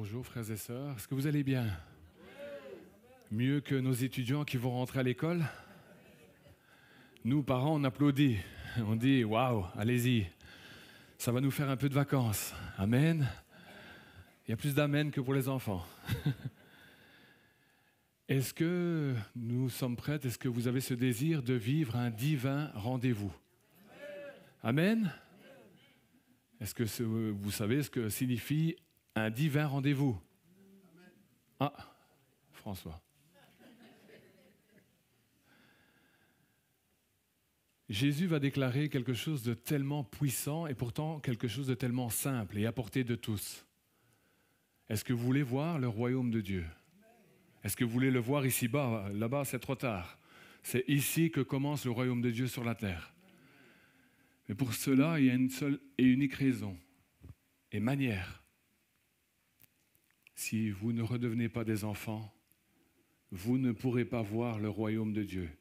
Bonjour frères et sœurs, est-ce que vous allez bien? Mieux que nos étudiants qui vont rentrer à l'école? Nous, parents, on applaudit. On dit, waouh, allez-y, ça va nous faire un peu de vacances. Amen. Il y a plus d'amen que pour les enfants. Est-ce que nous sommes prêts? Est-ce que vous avez ce désir de vivre un divin rendez-vous? Amen. Est-ce que vous savez ce que signifie un divin rendez-vous? Ah, François. Jésus va déclarer quelque chose de tellement puissant et pourtant quelque chose de tellement simple et à portée de tous. Est-ce que vous voulez voir le royaume de Dieu? Est-ce que vous voulez le voir ici-bas? Là-bas, c'est trop tard. C'est ici que commence le royaume de Dieu sur la terre. Mais pour cela, il y a une seule et unique raison et manière. Si vous ne redevenez pas des enfants, vous ne pourrez pas voir le royaume de Dieu.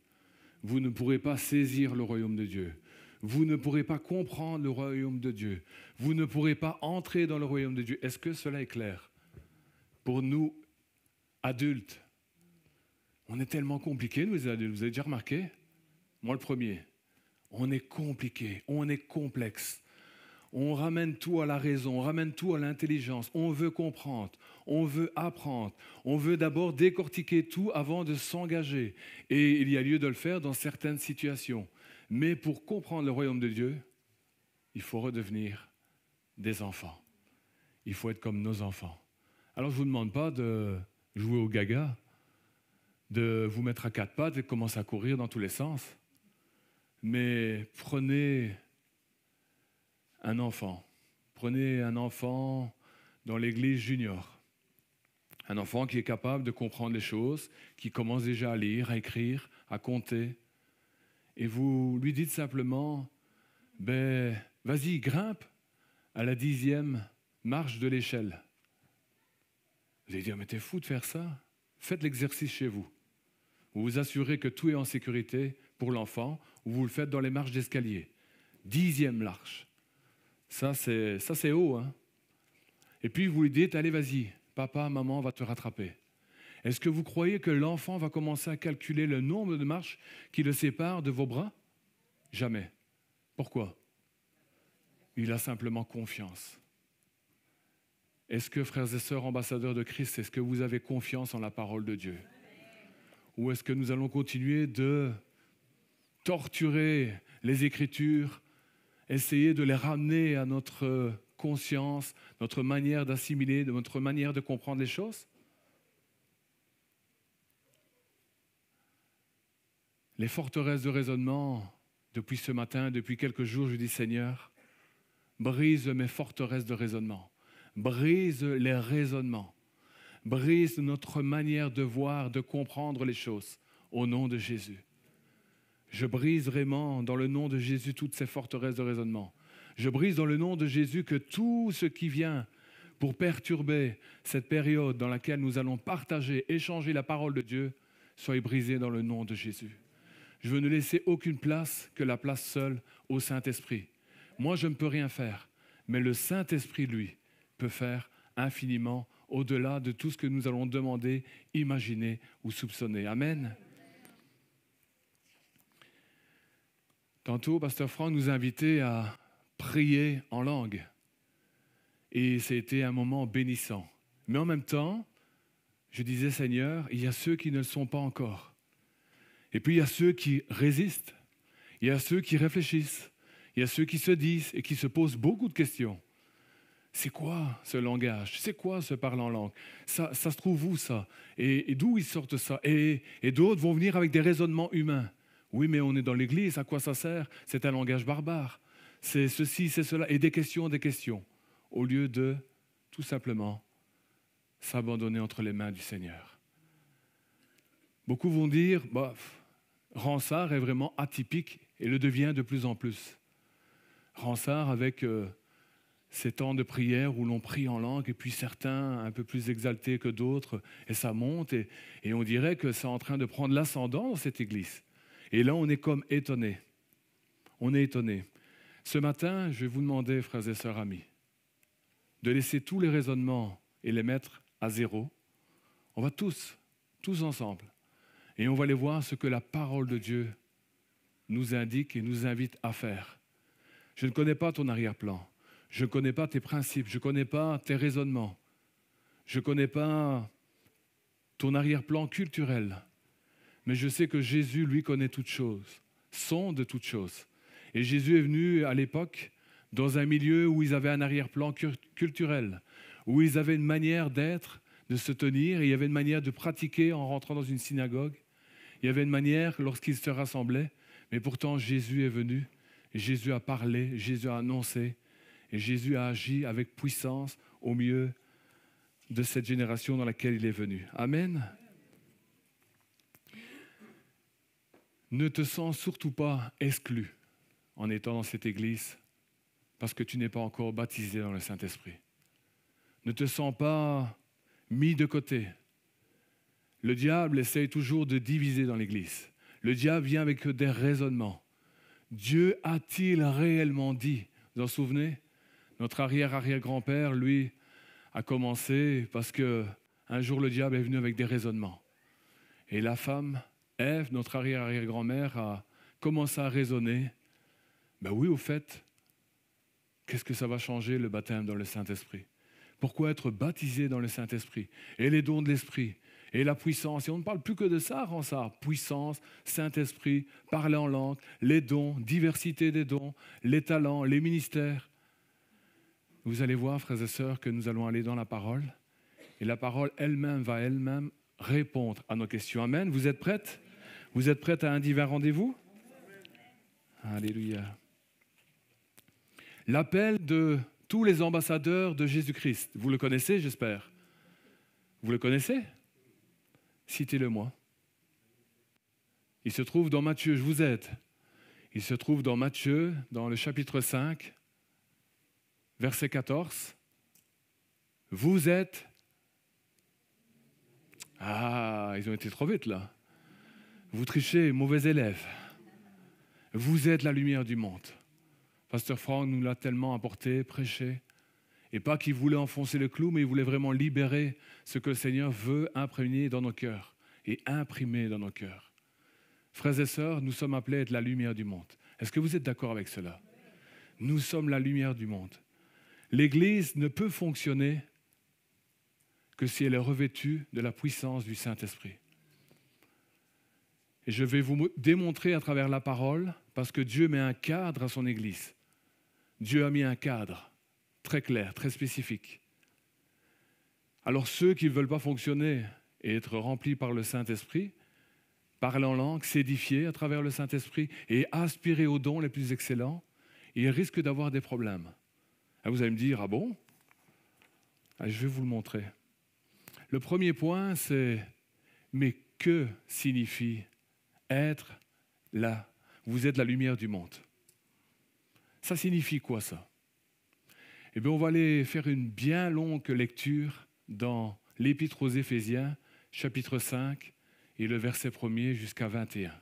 Vous ne pourrez pas saisir le royaume de Dieu. Vous ne pourrez pas comprendre le royaume de Dieu. Vous ne pourrez pas entrer dans le royaume de Dieu. Est-ce que cela est clair? Pour nous, adultes, on est tellement compliqués, nous les adultes. Vous avez déjà remarqué? Moi, le premier. On est compliqué, on est complexe. On ramène tout à la raison, on ramène tout à l'intelligence. On veut comprendre, on veut apprendre. On veut d'abord décortiquer tout avant de s'engager. Et il y a lieu de le faire dans certaines situations. Mais pour comprendre le royaume de Dieu, il faut redevenir des enfants. Il faut être comme nos enfants. Alors je ne vous demande pas de jouer au gaga, de vous mettre à quatre pattes et de commencer à courir dans tous les sens. Mais prenez un enfant dans l'église junior, un enfant qui est capable de comprendre les choses, qui commence déjà à lire, à écrire, à compter, et vous lui dites simplement, vas-y, grimpe à la 10e marche de l'échelle. Vous allez dire, mais t'es fou de faire ça? Faites l'exercice chez vous. Vous vous assurez que tout est en sécurité pour l'enfant, ou vous le faites dans les marches d'escalier. 10e marche. Ça, c'est haut. Hein? Et puis, vous lui dites, allez, vas-y, papa, maman va te rattraper. Est-ce que vous croyez que l'enfant va commencer à calculer le nombre de marches qui le séparent de vos bras? Jamais. Pourquoi? Il a simplement confiance. Est-ce que, frères et sœurs, ambassadeurs de Christ, est-ce que vous avez confiance en la parole de Dieu? Ou est-ce que nous allons continuer de torturer les Écritures, essayer de les ramener à notre conscience, notre manière d'assimiler, notre manière de comprendre les choses? Les forteresses de raisonnement, depuis ce matin, depuis quelques jours, je dis Seigneur, brise mes forteresses de raisonnement, brise les raisonnements, brise notre manière de voir, de comprendre les choses, au nom de Jésus. Je brise vraiment dans le nom de Jésus toutes ces forteresses de raisonnement. Je brise dans le nom de Jésus que tout ce qui vient pour perturber cette période dans laquelle nous allons partager, échanger la parole de Dieu, soit brisé dans le nom de Jésus. Je veux ne laisser aucune place que la place seule au Saint-Esprit. Moi, je ne peux rien faire, mais le Saint-Esprit, lui, peut faire infiniment au-delà de tout ce que nous allons demander, imaginer ou soupçonner. Amen. Tantôt, Pasteur Franck nous a invités à prier en langue. Et c'était un moment bénissant. Mais en même temps, je disais, Seigneur, il y a ceux qui ne le sont pas encore. Et puis il y a ceux qui résistent. Il y a ceux qui réfléchissent. Il y a ceux qui se disent et qui se posent beaucoup de questions. C'est quoi ce langage? C'est quoi ce parler en langue? Ça se trouve où ça? Et d'où ils sortent ça? Et d'autres vont venir avec des raisonnements humains. Oui, mais on est dans l'église, à quoi ça sert? C'est un langage barbare. C'est ceci, c'est cela. Et des questions, au lieu de, tout simplement, s'abandonner entre les mains du Seigneur. Beaucoup vont dire, Ronsard est vraiment atypique et le devient de plus en plus. Ronsard avec ces temps de prière où l'on prie en langue et puis certains un peu plus exaltés que d'autres et ça monte et on dirait que c'est en train de prendre l'ascendant dans cette église. Et là, on est comme étonnés. On est étonnés. Ce matin, je vais vous demander, frères et sœurs amis, de laisser tous les raisonnements et les mettre à zéro. On va tous ensemble. Et on va aller voir ce que la parole de Dieu nous indique et nous invite à faire. Je ne connais pas ton arrière-plan. Je ne connais pas tes principes. Je ne connais pas tes raisonnements. Je ne connais pas ton arrière-plan culturel. Mais je sais que Jésus, lui, connaît toutes choses, sonde toutes choses. Et Jésus est venu à l'époque dans un milieu où ils avaient un arrière-plan culturel, où ils avaient une manière d'être, de se tenir, et il y avait une manière de pratiquer en rentrant dans une synagogue. Il y avait une manière lorsqu'ils se rassemblaient, mais pourtant Jésus est venu, et Jésus a parlé, Jésus a annoncé, et Jésus a agi avec puissance au milieu de cette génération dans laquelle il est venu. Amen. Ne te sens surtout pas exclu en étant dans cette église parce que tu n'es pas encore baptisé dans le Saint-Esprit. Ne te sens pas mis de côté. Le diable essaye toujours de diviser dans l'église. Le diable vient avec des raisonnements. Dieu a-t-il réellement dit? Vous vous en souvenez? Notre arrière-arrière-grand-père, lui, a commencé parce qu'un jour le diable est venu avec des raisonnements. Et la femme, Ève, notre arrière-arrière-grand-mère, a commencé à raisonner. Ben oui, au fait, qu'est-ce que ça va changer le baptême dans le Saint-Esprit? Pourquoi être baptisé dans le Saint-Esprit? Et les dons de l'Esprit, et la puissance. Et on ne parle plus que de ça, rend ça. Puissance, Saint-Esprit, parler en langue, les dons, diversité des dons, les talents, les ministères. Vous allez voir, frères et sœurs, que nous allons aller dans la parole. Et la parole elle-même va elle-même répondre à nos questions. Amen. Vous êtes prêtes? Vous êtes prêtes à un divin rendez-vous? Alléluia. L'appel de tous les ambassadeurs de Jésus-Christ. Vous le connaissez, j'espère. Vous le connaissez? Citez-le-moi. Il se trouve dans Matthieu, je vous aide. Il se trouve dans Matthieu, dans le chapitre 5, verset 14. Vous êtes... Ah, ils ont été trop vite là. Vous trichez, mauvais élève. Vous êtes la lumière du monde. Pasteur Franck nous l'a tellement apporté, prêché. Et pas qu'il voulait enfoncer le clou, mais il voulait vraiment libérer ce que le Seigneur veut imprégner dans nos cœurs et imprimer dans nos cœurs. Frères et sœurs, nous sommes appelés à être la lumière du monde. Est-ce que vous êtes d'accord avec cela? Nous sommes la lumière du monde. L'Église ne peut fonctionner que si elle est revêtue de la puissance du Saint-Esprit. Et je vais vous démontrer à travers la parole, parce que Dieu met un cadre à son Église. Dieu a mis un cadre très clair, très spécifique. Alors ceux qui ne veulent pas fonctionner et être remplis par le Saint-Esprit, parler en langue, s'édifier à travers le Saint-Esprit et aspirer aux dons les plus excellents, ils risquent d'avoir des problèmes. Et vous allez me dire, ah bon? Je vais vous le montrer. Le premier point, c'est, mais que signifie être là? Vous êtes la lumière du monde. Ça signifie quoi ça? Eh bien, on va aller faire une bien longue lecture dans l'Épître aux Éphésiens, chapitre 5, et le verset 1er jusqu'à 21.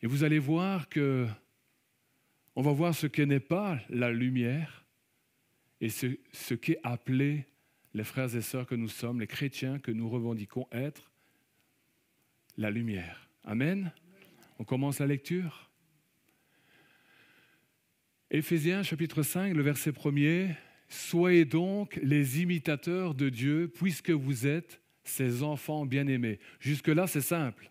Et vous allez voir que on va voir ce que n'est pas la lumière et ce qu'est appelé les frères et sœurs que nous sommes, les chrétiens que nous revendiquons être la lumière. Amen. On commence la lecture. Éphésiens chapitre 5, le verset 1er. Soyez donc les imitateurs de Dieu, puisque vous êtes ses enfants bien-aimés. Jusque-là, c'est simple.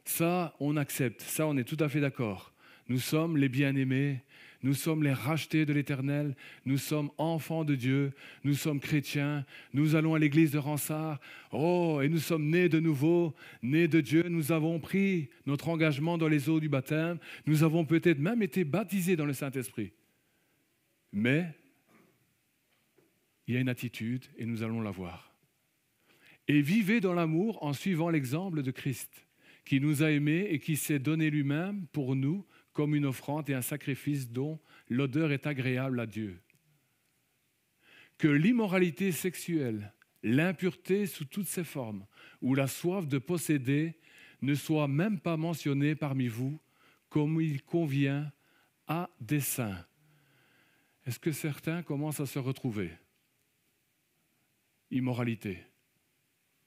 Ça, on accepte. Ça, on est tout à fait d'accord. Nous sommes les bien-aimés. Nous sommes les rachetés de l'Éternel. Nous sommes enfants de Dieu. Nous sommes chrétiens. Nous allons à l'église de Ransard. Oh, et nous sommes nés de nouveau, nés de Dieu. Nous avons pris notre engagement dans les eaux du baptême. Nous avons peut-être même été baptisés dans le Saint-Esprit. Mais il y a une attitude et nous allons la voir. Et vivez dans l'amour en suivant l'exemple de Christ, qui nous a aimés et qui s'est donné lui-même pour nous comme une offrande et un sacrifice dont l'odeur est agréable à Dieu. Que l'immoralité sexuelle, l'impureté sous toutes ses formes, ou la soif de posséder ne soit même pas mentionnée parmi vous, comme il convient à des saints. Est-ce que certains commencent à se retrouver? immoralité.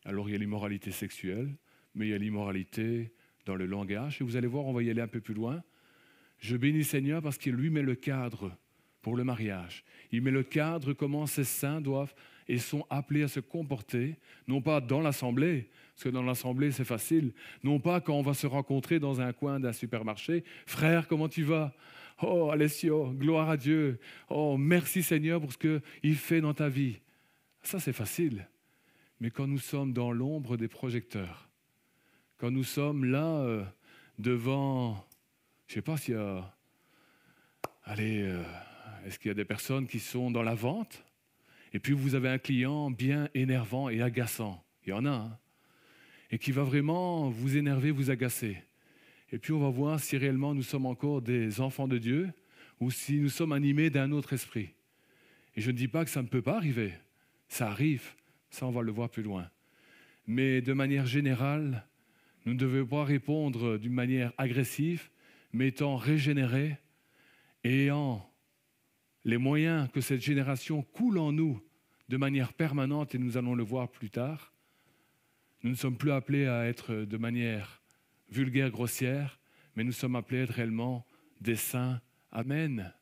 Alors il y a l'immoralité sexuelle, mais il y a l'immoralité dans le langage. Et vous allez voir, on va y aller un peu plus loin. Je bénis Seigneur parce qu'il lui met le cadre pour le mariage. Il met le cadre comment ces saints doivent et sont appelés à se comporter, non pas dans l'assemblée, parce que dans l'assemblée c'est facile, non pas quand on va se rencontrer dans un coin d'un supermarché. Frère, comment tu vas? Oh Alessio, gloire à Dieu. Oh merci Seigneur pour ce qu'il fait dans ta vie. Ça c'est facile. Mais quand nous sommes dans l'ombre des projecteurs, quand nous sommes là devant, je ne sais pas s'il y a, est-ce qu'il y a des personnes qui sont dans la vente et puis vous avez un client bien énervant et agaçant, il y en a, hein, et qui va vraiment vous énerver, vous agacer. Et puis on va voir si réellement nous sommes encore des enfants de Dieu ou si nous sommes animés d'un autre esprit. Et je ne dis pas que ça ne peut pas arriver, ça arrive, ça on va le voir plus loin. Mais de manière générale, nous ne devons pas répondre d'une manière agressive, mais étant régénérés et ayant les moyens que cette génération coule en nous de manière permanente, et nous allons le voir plus tard. Nous ne sommes plus appelés à être de manière vulgaire, grossière, mais nous sommes appelés à être réellement des saints. Amen.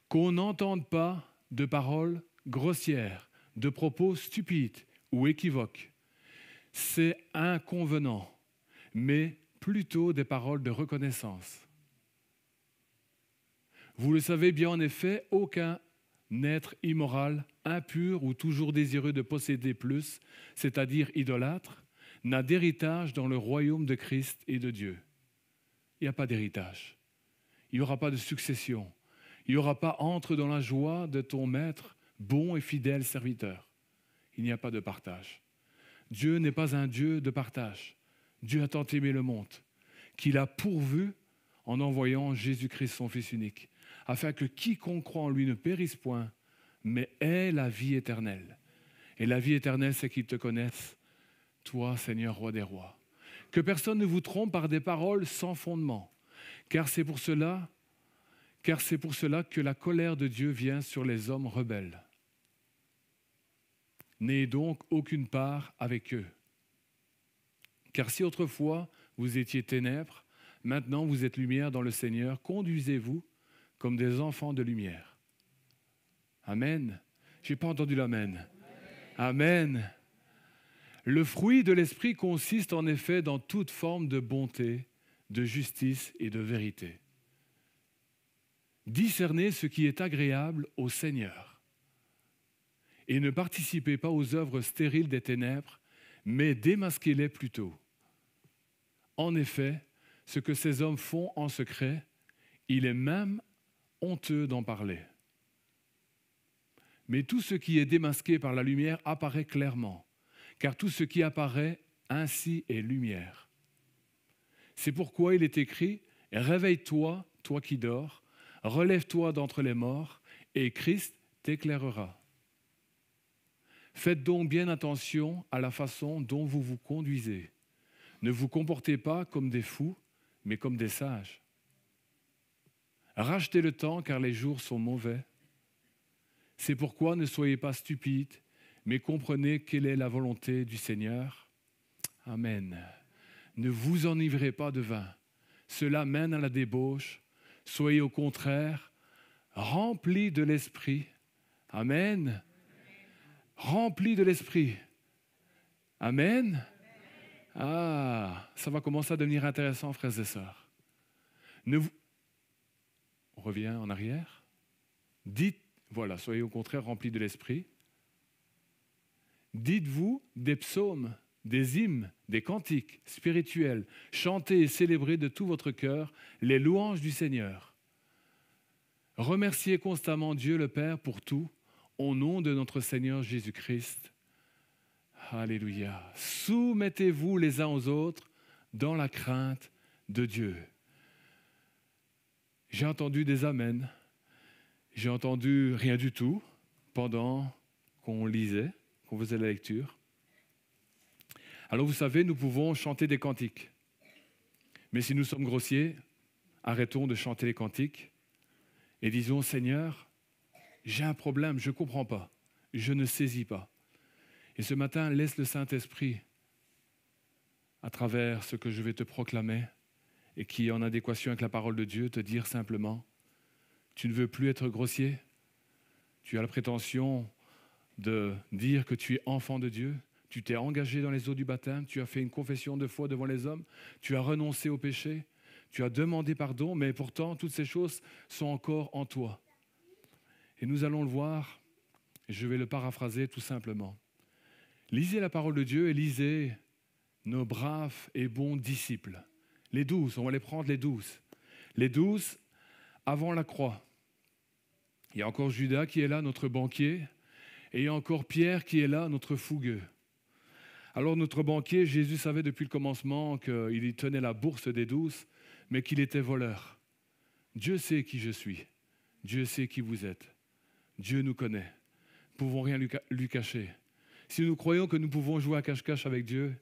Qu'on n'entende pas de paroles grossières, de propos stupides ou équivoques. C'est inconvenant, mais plutôt des paroles de reconnaissance. Vous le savez bien en effet, aucun être immoral, impur ou toujours désireux de posséder plus, c'est-à-dire idolâtre, n'a d'héritage dans le royaume de Christ et de Dieu. Il n'y a pas d'héritage. Il n'y aura pas de succession. Il n'y aura pas entre dans la joie de ton maître, bon et fidèle serviteur. Il n'y a pas de partage. Dieu n'est pas un Dieu de partage. Dieu a tant aimé le monde qu'il a pourvu en envoyant Jésus-Christ, son Fils unique, afin que quiconque croit en lui ne périsse point, mais ait la vie éternelle. Et la vie éternelle, c'est qu'ils te connaissent, toi, Seigneur, roi des rois. Que personne ne vous trompe par des paroles sans fondement, car c'est pour cela que la colère de Dieu vient sur les hommes rebelles. N'ayez donc aucune part avec eux. Car si autrefois vous étiez ténèbres, maintenant vous êtes lumière dans le Seigneur, conduisez-vous comme des enfants de lumière. Amen. Je n'ai pas entendu l'amen. Amen. Le fruit de l'esprit consiste en effet dans toute forme de bonté, de justice et de vérité. Discernez ce qui est agréable au Seigneur. Et ne participez pas aux œuvres stériles des ténèbres, mais démasquez-les plutôt. En effet, ce que ces hommes font en secret, il est même honteux d'en parler. Mais tout ce qui est démasqué par la lumière apparaît clairement, car tout ce qui apparaît ainsi est lumière. C'est pourquoi il est écrit « Réveille-toi, toi qui dors, relève-toi d'entre les morts, et Christ t'éclairera. » Faites donc bien attention à la façon dont vous vous conduisez. Ne vous comportez pas comme des fous, mais comme des sages. Rachetez le temps, car les jours sont mauvais. C'est pourquoi ne soyez pas stupides, mais comprenez quelle est la volonté du Seigneur. Amen. Ne vous enivrez pas de vin. Cela mène à la débauche. Soyez au contraire remplis de l'Esprit. Amen. Remplis de l'Esprit. Amen. Ah, ça va commencer à devenir intéressant, frères et sœurs. On revient en arrière. Dites, voilà, soyez au contraire remplis de l'Esprit. Dites-vous des psaumes, des hymnes, des cantiques spirituels, chantez et célébrez de tout votre cœur les louanges du Seigneur. Remerciez constamment Dieu le Père pour tout, au nom de notre Seigneur Jésus-Christ. Alléluia. Soumettez-vous les uns aux autres dans la crainte de Dieu. J'ai entendu des amens. J'ai entendu rien du tout pendant qu'on lisait, qu'on faisait la lecture. Alors vous savez, nous pouvons chanter des cantiques. Mais si nous sommes grossiers, arrêtons de chanter les cantiques et disons, Seigneur, j'ai un problème, je ne comprends pas. je ne saisis pas. Et ce matin, laisse le Saint-Esprit, à travers ce que je vais te proclamer, et qui est en adéquation avec la parole de Dieu, te dire simplement, tu ne veux plus être grossier, tu as la prétention de dire que tu es enfant de Dieu, tu t'es engagé dans les eaux du baptême, tu as fait une confession de foi devant les hommes, tu as renoncé au péché, tu as demandé pardon, mais pourtant toutes ces choses sont encore en toi. Et nous allons le voir, et je vais le paraphraser tout simplement. Lisez la parole de Dieu et lisez nos braves et bons disciples. Les 12, on va les prendre les 12. Les 12 avant la croix. Il y a encore Judas qui est là, notre banquier, et il y a encore Pierre qui est là, notre fougueux. Alors notre banquier, Jésus savait depuis le commencement qu'il y tenait la bourse des 12, mais qu'il était voleur. Dieu sait qui je suis. Dieu sait qui vous êtes. Dieu nous connaît. Nous ne pouvons rien lui cacher. Si nous croyons que nous pouvons jouer à cache-cache avec Dieu,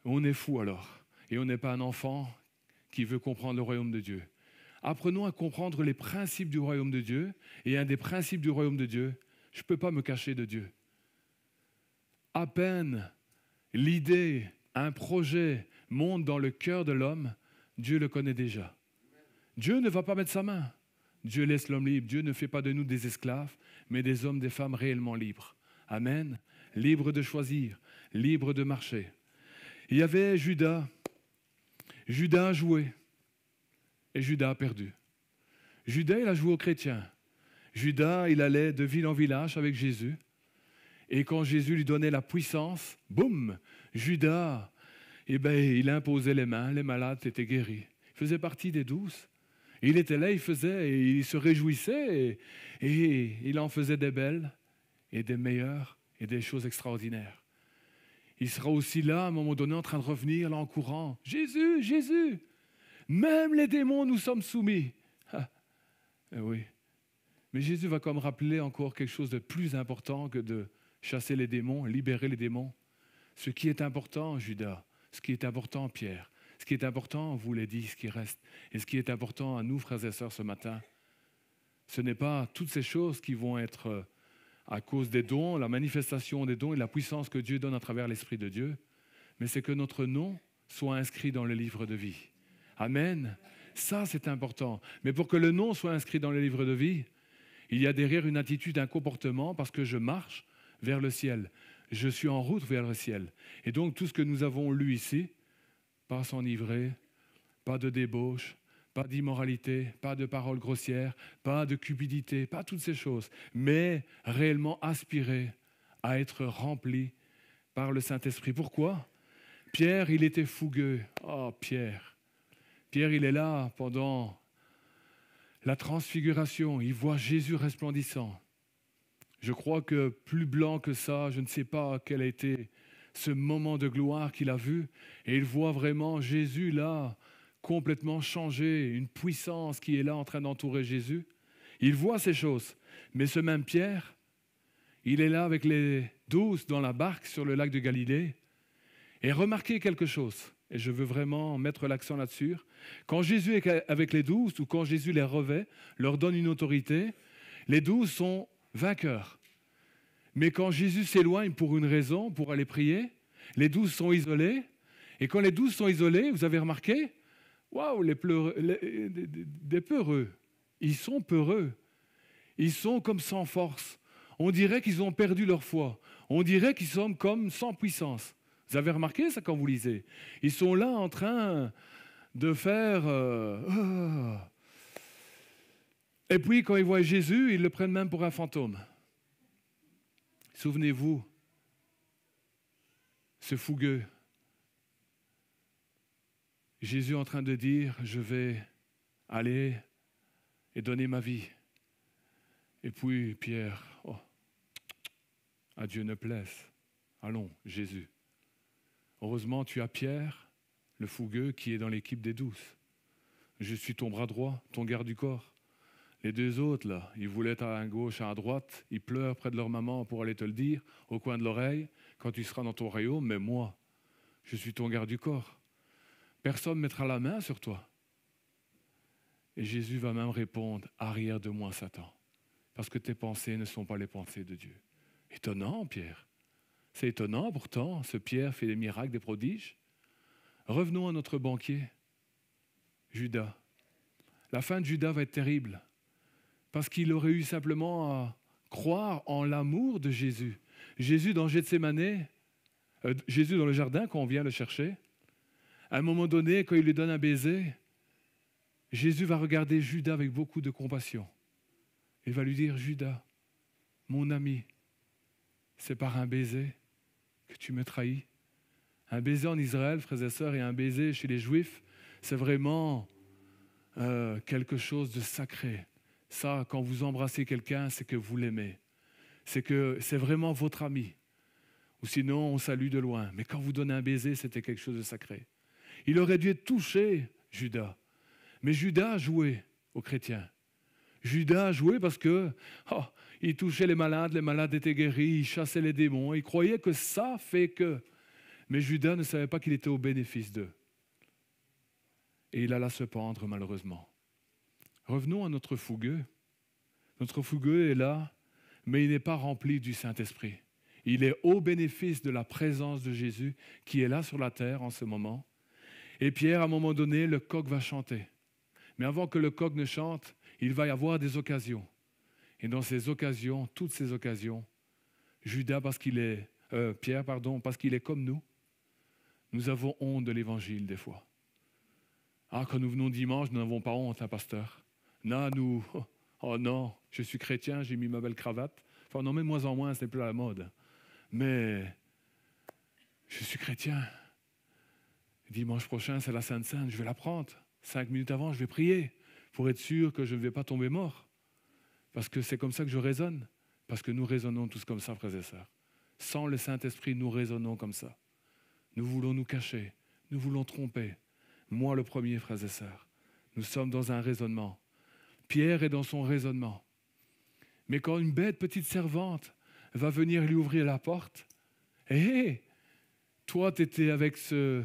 on est fou alors. Et on n'est pas un enfant qui veut comprendre le royaume de Dieu. Apprenons à comprendre les principes du royaume de Dieu. Et un des principes du royaume de Dieu, je ne peux pas me cacher de Dieu. À peine l'idée, un projet monte dans le cœur de l'homme, Dieu le connaît déjà. Dieu ne va pas mettre sa main. Dieu laisse l'homme libre. Dieu ne fait pas de nous des esclaves, mais des hommes, des femmes réellement libres. Amen. Libres de choisir, libres de marcher. Il y avait Judas. Judas a joué et Judas a perdu. Judas, il a joué aux chrétiens. Judas, il allait de ville en village avec Jésus. Et quand Jésus lui donnait la puissance, boum, Judas, il imposait les mains, les malades étaient guéris. Il faisait partie des 12. Il était là, il faisait, et il se réjouissait, et il en faisait des belles, et des meilleures, et des choses extraordinaires. Il sera aussi là, à un moment donné, en train de revenir, là, en courant. Jésus, Jésus, même les démons nous sommes soumis. Oui. Mais Jésus va comme rappeler encore quelque chose de plus important que de chasser les démons, libérer les démons. Ce qui est important, Judas, ce qui est important, Pierre, ce qui est important, vous l'avez dit, ce qui reste, et ce qui est important à nous, frères et sœurs, ce matin, ce n'est pas toutes ces choses qui vont être à cause des dons, la manifestation des dons et la puissance que Dieu donne à travers l'Esprit de Dieu, mais c'est que notre nom soit inscrit dans le livre de vie. Amen. Ça, c'est important. Mais pour que le nom soit inscrit dans le livre de vie, il y a derrière une attitude, un comportement, parce que je marche vers le ciel. Je suis en route vers le ciel. Et donc, tout ce que nous avons lu ici, pas s'enivrer, pas de débauche, pas d'immoralité, pas de paroles grossières, pas de cupidité, pas toutes ces choses, mais réellement aspirer à être rempli par le Saint-Esprit. Pourquoi ? Pierre, il était fougueux. Oh, Pierre. Pierre, il est là pendant la transfiguration. Il voit Jésus resplendissant. Je crois que plus blanc que ça, je ne sais pas quel a été ce moment de gloire qu'il a vu. Et il voit vraiment Jésus là, complètement changé, une puissance qui est là en train d'entourer Jésus. Il voit ces choses. Mais ce même Pierre, il est là avec les 12 dans la barque sur le lac de Galilée. Et remarquez quelque chose, et je veux vraiment mettre l'accent là-dessus. Quand Jésus est avec les 12, ou quand Jésus les revêt, leur donne une autorité, les 12 sont vainqueurs. Mais quand Jésus s'éloigne pour une raison, pour aller prier, les 12 sont isolés. Et quand les 12 sont isolés, vous avez remarqué, waouh, des peureux. Ils sont peureux. Ils sont comme sans force. On dirait qu'ils ont perdu leur foi. On dirait qu'ils sont comme sans puissance. Vous avez remarqué ça quand vous lisez? Ils sont là en train de faire... Et puis quand ils voient Jésus, ils le prennent même pour un fantôme. Souvenez-vous, ce fougueux, Jésus est en train de dire, je vais aller et donner ma vie. Et puis Pierre, à Dieu ne plaise. Allons, Jésus. Heureusement, tu as Pierre, le fougueux, qui est dans l'équipe des 12. Je suis ton bras droit, ton garde du corps. Les deux autres, là, ils voulaient être à gauche, à droite. Ils pleurent près de leur maman pour aller te le dire, au coin de l'oreille, quand tu seras dans ton royaume. Mais moi, je suis ton garde du corps. Personne ne mettra la main sur toi. Et Jésus va même répondre, arrière de moi, Satan. parce que tes pensées ne sont pas les pensées de Dieu. Étonnant, Pierre. C'est étonnant, pourtant, ce Pierre fait des miracles, des prodiges. Revenons à notre banquier, Judas. La fin de Judas va être terrible, parce qu'il aurait eu simplement à croire en l'amour de Jésus. Jésus dans Gethsémani, Jésus dans le jardin, quand on vient le chercher, à un moment donné, quand il lui donne un baiser, Jésus va regarder Judas avec beaucoup de compassion. Il va lui dire, Judas, mon ami, c'est par un baiser que tu me trahis. Un baiser en Israël, frères et sœurs, et un baiser chez les Juifs, c'est vraiment quelque chose de sacré. Ça, quand vous embrassez quelqu'un, c'est que vous l'aimez. C'est que c'est vraiment votre ami. Ou sinon, on salue de loin. Mais quand vous donnez un baiser, c'était quelque chose de sacré. Il aurait dû être touché, Judas. Mais Judas a joué aux chrétiens. Judas a joué parce que il touchait les malades étaient guéris, il chassait les démons, il croyait que ça fait que. Mais Judas ne savait pas qu'il était au bénéfice d'eux. Et il alla se pendre malheureusement. Revenons à notre fougueux. Notre fougueux est là, mais il n'est pas rempli du Saint-Esprit. Il est au bénéfice de la présence de Jésus qui est là sur la terre en ce moment. Et Pierre, à un moment donné, le coq va chanter. Mais avant que le coq ne chante, il va y avoir des occasions. Et dans ces occasions, toutes ces occasions, Judas, Pierre, parce qu'il est comme nous avons honte de l'évangile des fois. Quand nous venons dimanche, nous n'avons pas honte, pasteur. Non, non, je suis chrétien, j'ai mis ma belle cravate. Enfin, non, mais moins en moins, ce n'est plus à la mode. Mais je suis chrétien. Dimanche prochain, c'est la Sainte Sainte, je vais la prendre. 5 minutes avant, je vais prier pour être sûr que je ne vais pas tomber mort. Parce que c'est comme ça que je raisonne. Parce que nous raisonnons tous comme ça, frères et sœurs. Sans le Saint-Esprit, nous raisonnons comme ça. Nous voulons nous cacher. Nous voulons tromper. Moi, le premier, frères et sœurs. Nous sommes dans un raisonnement. Pierre est dans son raisonnement. Mais quand une bête petite servante va venir lui ouvrir la porte, hé, toi, tu étais avec ce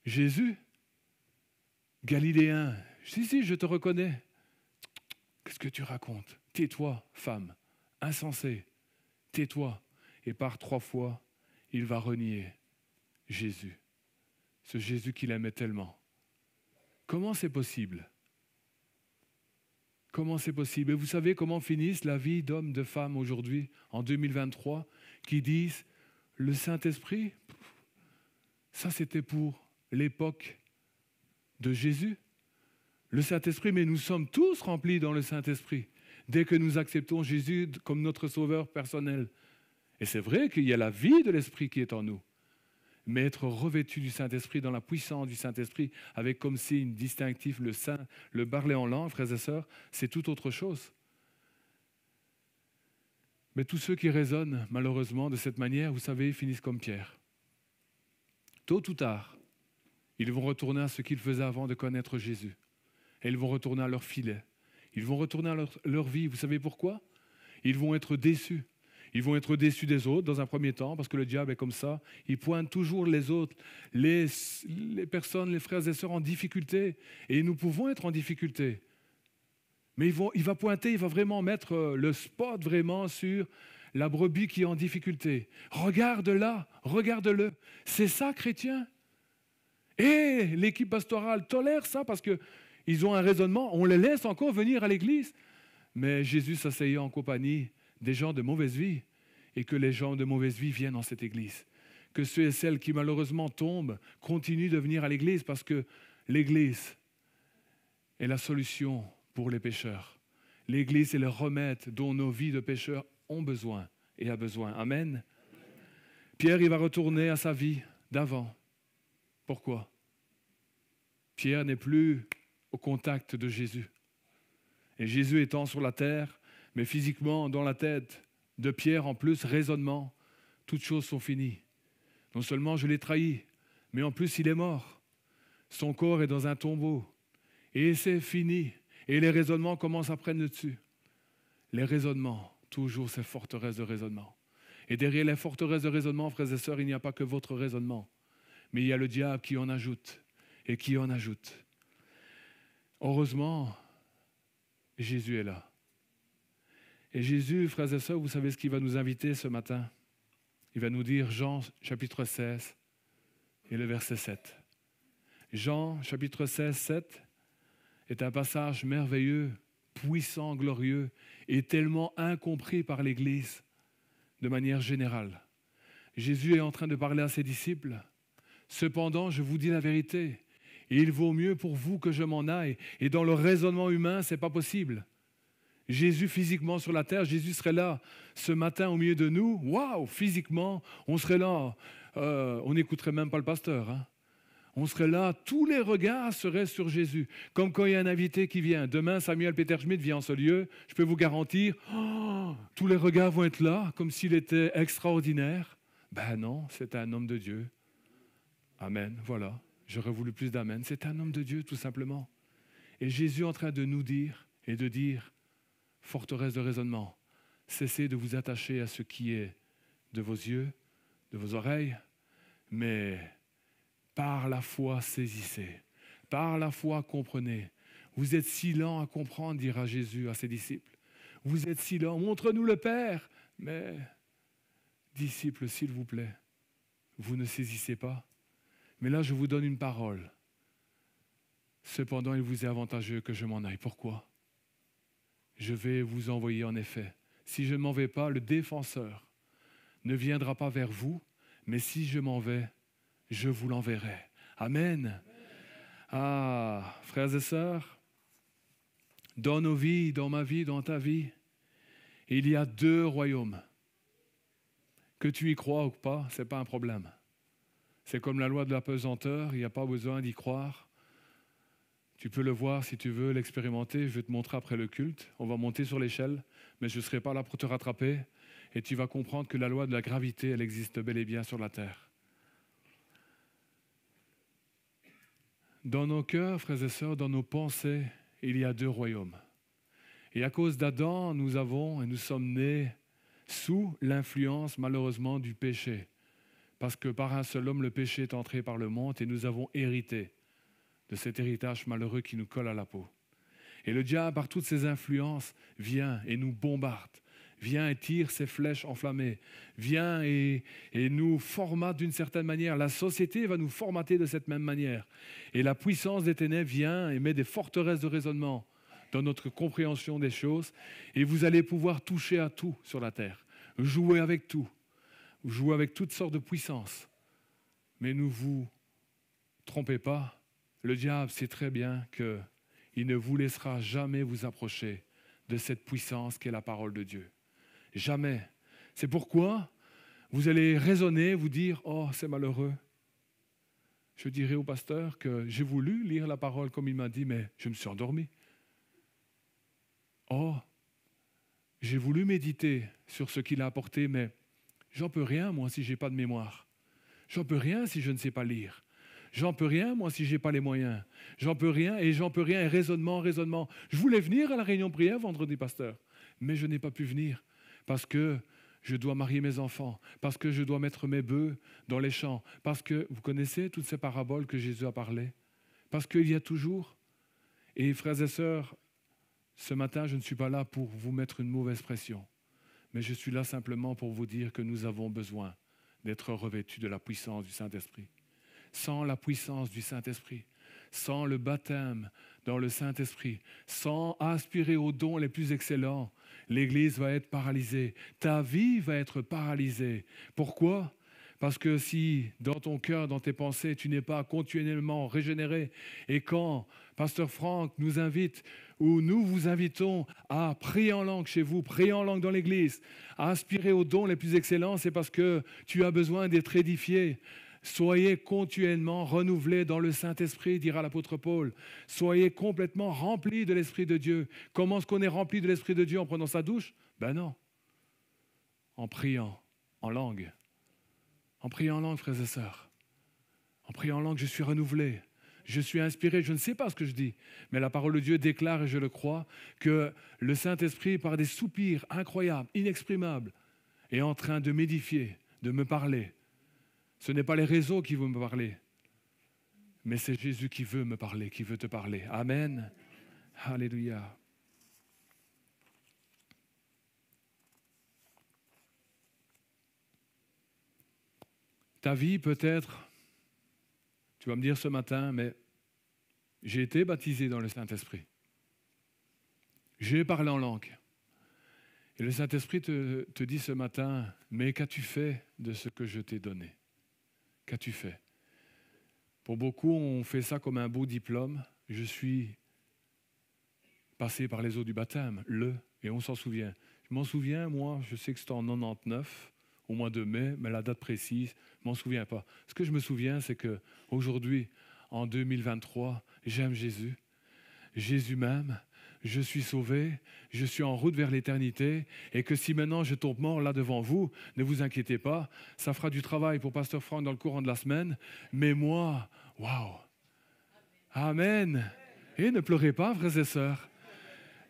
Jésus, Galiléen. Si, je te reconnais. Qu'est-ce que tu racontes? Tais-toi, femme, insensée, tais-toi. Et par 3 fois, il va renier Jésus, ce Jésus qu'il aimait tellement. Comment c'est possible? Comment c'est possible? Et vous savez comment finissent la vie d'hommes, de femmes aujourd'hui, en 2023, qui disent, le Saint-Esprit, ça c'était pour l'époque de Jésus. Le Saint-Esprit, mais nous sommes tous remplis dans le Saint-Esprit, dès que nous acceptons Jésus comme notre sauveur personnel. Et c'est vrai qu'il y a la vie de l'Esprit qui est en nous. Mais être revêtu du Saint-Esprit, dans la puissance du Saint-Esprit, avec comme signe distinctif le parler en langue, frères et sœurs, c'est tout autre chose. Mais tous ceux qui raisonnent, malheureusement, de cette manière, vous savez, finissent comme Pierre. Tôt ou tard, ils vont retourner à ce qu'ils faisaient avant de connaître Jésus. Et ils vont retourner à leur filet. Ils vont retourner à leur vie. Vous savez pourquoi? Ils vont être déçus. Ils vont être déçus des autres dans un premier temps, parce que le diable est comme ça. Il pointe toujours les autres, les personnes, les frères et sœurs en difficulté. Et nous pouvons être en difficulté. Mais il va pointer, il va vraiment mettre le spot vraiment sur la brebis qui est en difficulté. Regarde-la, regarde-le. C'est ça, chrétien. Et l'équipe pastorale tolère ça parce qu'ils ont un raisonnement. On les laisse encore venir à l'église. Mais Jésus s'asseyait en compagnie des gens de mauvaise vie et que les gens de mauvaise vie viennent dans cette église. Que ceux et celles qui malheureusement tombent continuent de venir à l'église parce que l'église est la solution pour les pécheurs. L'église est le remède dont nos vies de pécheurs ont besoin et a besoin. Amen. Pierre, il va retourner à sa vie d'avant. Pourquoi? Pierre n'est plus au contact de Jésus. Et Jésus étant sur la terre, mais physiquement dans la tête de Pierre, en plus, raisonnement, toutes choses sont finies. Non seulement je l'ai trahi, mais en plus il est mort. Son corps est dans un tombeau. Et c'est fini. Et les raisonnements commencent à prendre le dessus. Les raisonnements, toujours ces forteresses de raisonnement. Et derrière les forteresses de raisonnement, frères et sœurs, il n'y a pas que votre raisonnement. Mais il y a le diable qui en ajoute et qui en ajoute. Heureusement, Jésus est là. Et Jésus, frères et sœurs, vous savez ce qu'il va nous inviter ce matin? Il va nous dire Jean chapitre 16 et le verset 7. Jean chapitre 16, 7 est un passage merveilleux, puissant, glorieux et tellement incompris par l'Église de manière générale. Jésus est en train de parler à ses disciples. Cependant, je vous dis la vérité, il vaut mieux pour vous que je m'en aille. Et dans le raisonnement humain, ce n'est pas possible. Jésus physiquement sur la terre, Jésus serait là ce matin au milieu de nous. Waouh, physiquement, on serait là. On n'écouterait même pas le pasteur. Hein. On serait là, tous les regards seraient sur Jésus. Comme quand il y a un invité qui vient. Demain, Samuel Peter Schmidt vient en ce lieu. Je peux vous garantir, tous les regards vont être là, comme s'il était extraordinaire. Ben non, c'est un homme de Dieu. Amen, voilà. J'aurais voulu plus d'amen. C'est un homme de Dieu, tout simplement. Et Jésus est en train de nous dire et de dire, forteresse de raisonnement, cessez de vous attacher à ce qui est de vos yeux, de vos oreilles, mais par la foi saisissez, par la foi comprenez. Vous êtes si lents à comprendre, dira Jésus à ses disciples. Vous êtes si lents, montre-nous le Père. Mais, disciples, s'il vous plaît, vous ne saisissez pas. Mais là, je vous donne une parole. Cependant, il vous est avantageux que je m'en aille. Pourquoi? Je vais vous envoyer en effet. Si je ne m'en vais pas, le défenseur ne viendra pas vers vous, mais si je m'en vais, je vous l'enverrai. Amen. Ah, frères et sœurs, dans nos vies, dans ma vie, dans ta vie, il y a 2 royaumes. Que tu y crois ou pas, ce n'est pas un problème. C'est comme la loi de la pesanteur, il n'y a pas besoin d'y croire. Tu peux le voir si tu veux, l'expérimenter. Je vais te montrer après le culte. On va monter sur l'échelle, mais je ne serai pas là pour te rattraper. Et tu vas comprendre que la loi de la gravité, elle existe bel et bien sur la terre. Dans nos cœurs, frères et sœurs, dans nos pensées, il y a 2 royaumes. Et à cause d'Adam, nous sommes nés sous l'influence, malheureusement, du péché. Parce que par un seul homme, le péché est entré par le monde et nous avons hérité de cet héritage malheureux qui nous colle à la peau. Et le diable, par toutes ses influences, vient et nous bombarde, vient et tire ses flèches enflammées, vient et nous formate d'une certaine manière. La société va nous formater de cette même manière. Et la puissance des ténèbres vient et met des forteresses de raisonnement dans notre compréhension des choses. Et vous allez pouvoir toucher à tout sur la terre, jouer avec tout, jouer avec toutes sortes de puissances. Mais ne vous trompez pas, le diable sait très bien qu'il ne vous laissera jamais vous approcher de cette puissance qu'est la parole de Dieu. Jamais. C'est pourquoi vous allez raisonner, vous dire « Oh, c'est malheureux ». Je dirai au pasteur que j'ai voulu lire la parole comme il m'a dit, mais je me suis endormi. Oh, j'ai voulu méditer sur ce qu'il a apporté, mais j'en peux rien, moi, si je n'ai pas de mémoire. J'en peux rien si je ne sais pas lire. J'en peux rien, moi, si je n'ai pas les moyens. J'en peux rien, et raisonnement. Je voulais venir à la réunion prière vendredi, pasteur, mais je n'ai pas pu venir parce que je dois marier mes enfants, parce que je dois mettre mes bœufs dans les champs, parce que, vous connaissez toutes ces paraboles que Jésus a parlé, parce qu'il y a toujours, et frères et sœurs, ce matin, je ne suis pas là pour vous mettre une mauvaise pression, mais je suis là simplement pour vous dire que nous avons besoin d'être revêtus de la puissance du Saint-Esprit. Sans la puissance du Saint-Esprit, sans le baptême dans le Saint-Esprit, sans aspirer aux dons les plus excellents, l'Église va être paralysée. Ta vie va être paralysée. Pourquoi? Parce que si dans ton cœur, dans tes pensées, tu n'es pas continuellement régénéré, et quand Pasteur Franck nous invite, ou nous vous invitons à prier en langue chez vous, prier en langue dans l'Église, à aspirer aux dons les plus excellents, c'est parce que tu as besoin d'être édifié. Soyez continuellement renouvelés dans le Saint-Esprit, dira l'apôtre Paul. Soyez complètement remplis de l'Esprit de Dieu. Comment est-ce qu'on est rempli de l'Esprit de Dieu en prenant sa douche? Ben non. En priant en langue. En priant en langue, frères et sœurs. En priant en langue, je suis renouvelé. Je suis inspiré. Je ne sais pas ce que je dis, mais la parole de Dieu déclare, et je le crois, que le Saint-Esprit, par des soupirs incroyables, inexprimables, est en train de m'édifier, de me parler. Ce n'est pas les réseaux qui vont me parler, mais c'est Jésus qui veut me parler, qui veut te parler. Amen. Alléluia. Ta vie peut-être, tu vas me dire ce matin, mais j'ai été baptisé dans le Saint-Esprit. J'ai parlé en langue. Et le Saint-Esprit te dit ce matin, mais qu'as-tu fait de ce que je t'ai donné? Qu'as-tu fait? Pour beaucoup, on fait ça comme un beau diplôme. Je suis passé par les eaux du baptême, et on s'en souvient. Je m'en souviens, moi, je sais que c'était en 99, au mois de mai, mais la date précise, je ne m'en souviens pas. Ce que je me souviens, c'est qu'aujourd'hui, en 2023, j'aime Jésus. Jésus m'aime. Je suis sauvé, je suis en route vers l'éternité, et que si maintenant je tombe mort là devant vous, ne vous inquiétez pas, ça fera du travail pour Pasteur Franck dans le courant de la semaine, mais moi, waouh, amen. Et ne pleurez pas, frères et sœurs.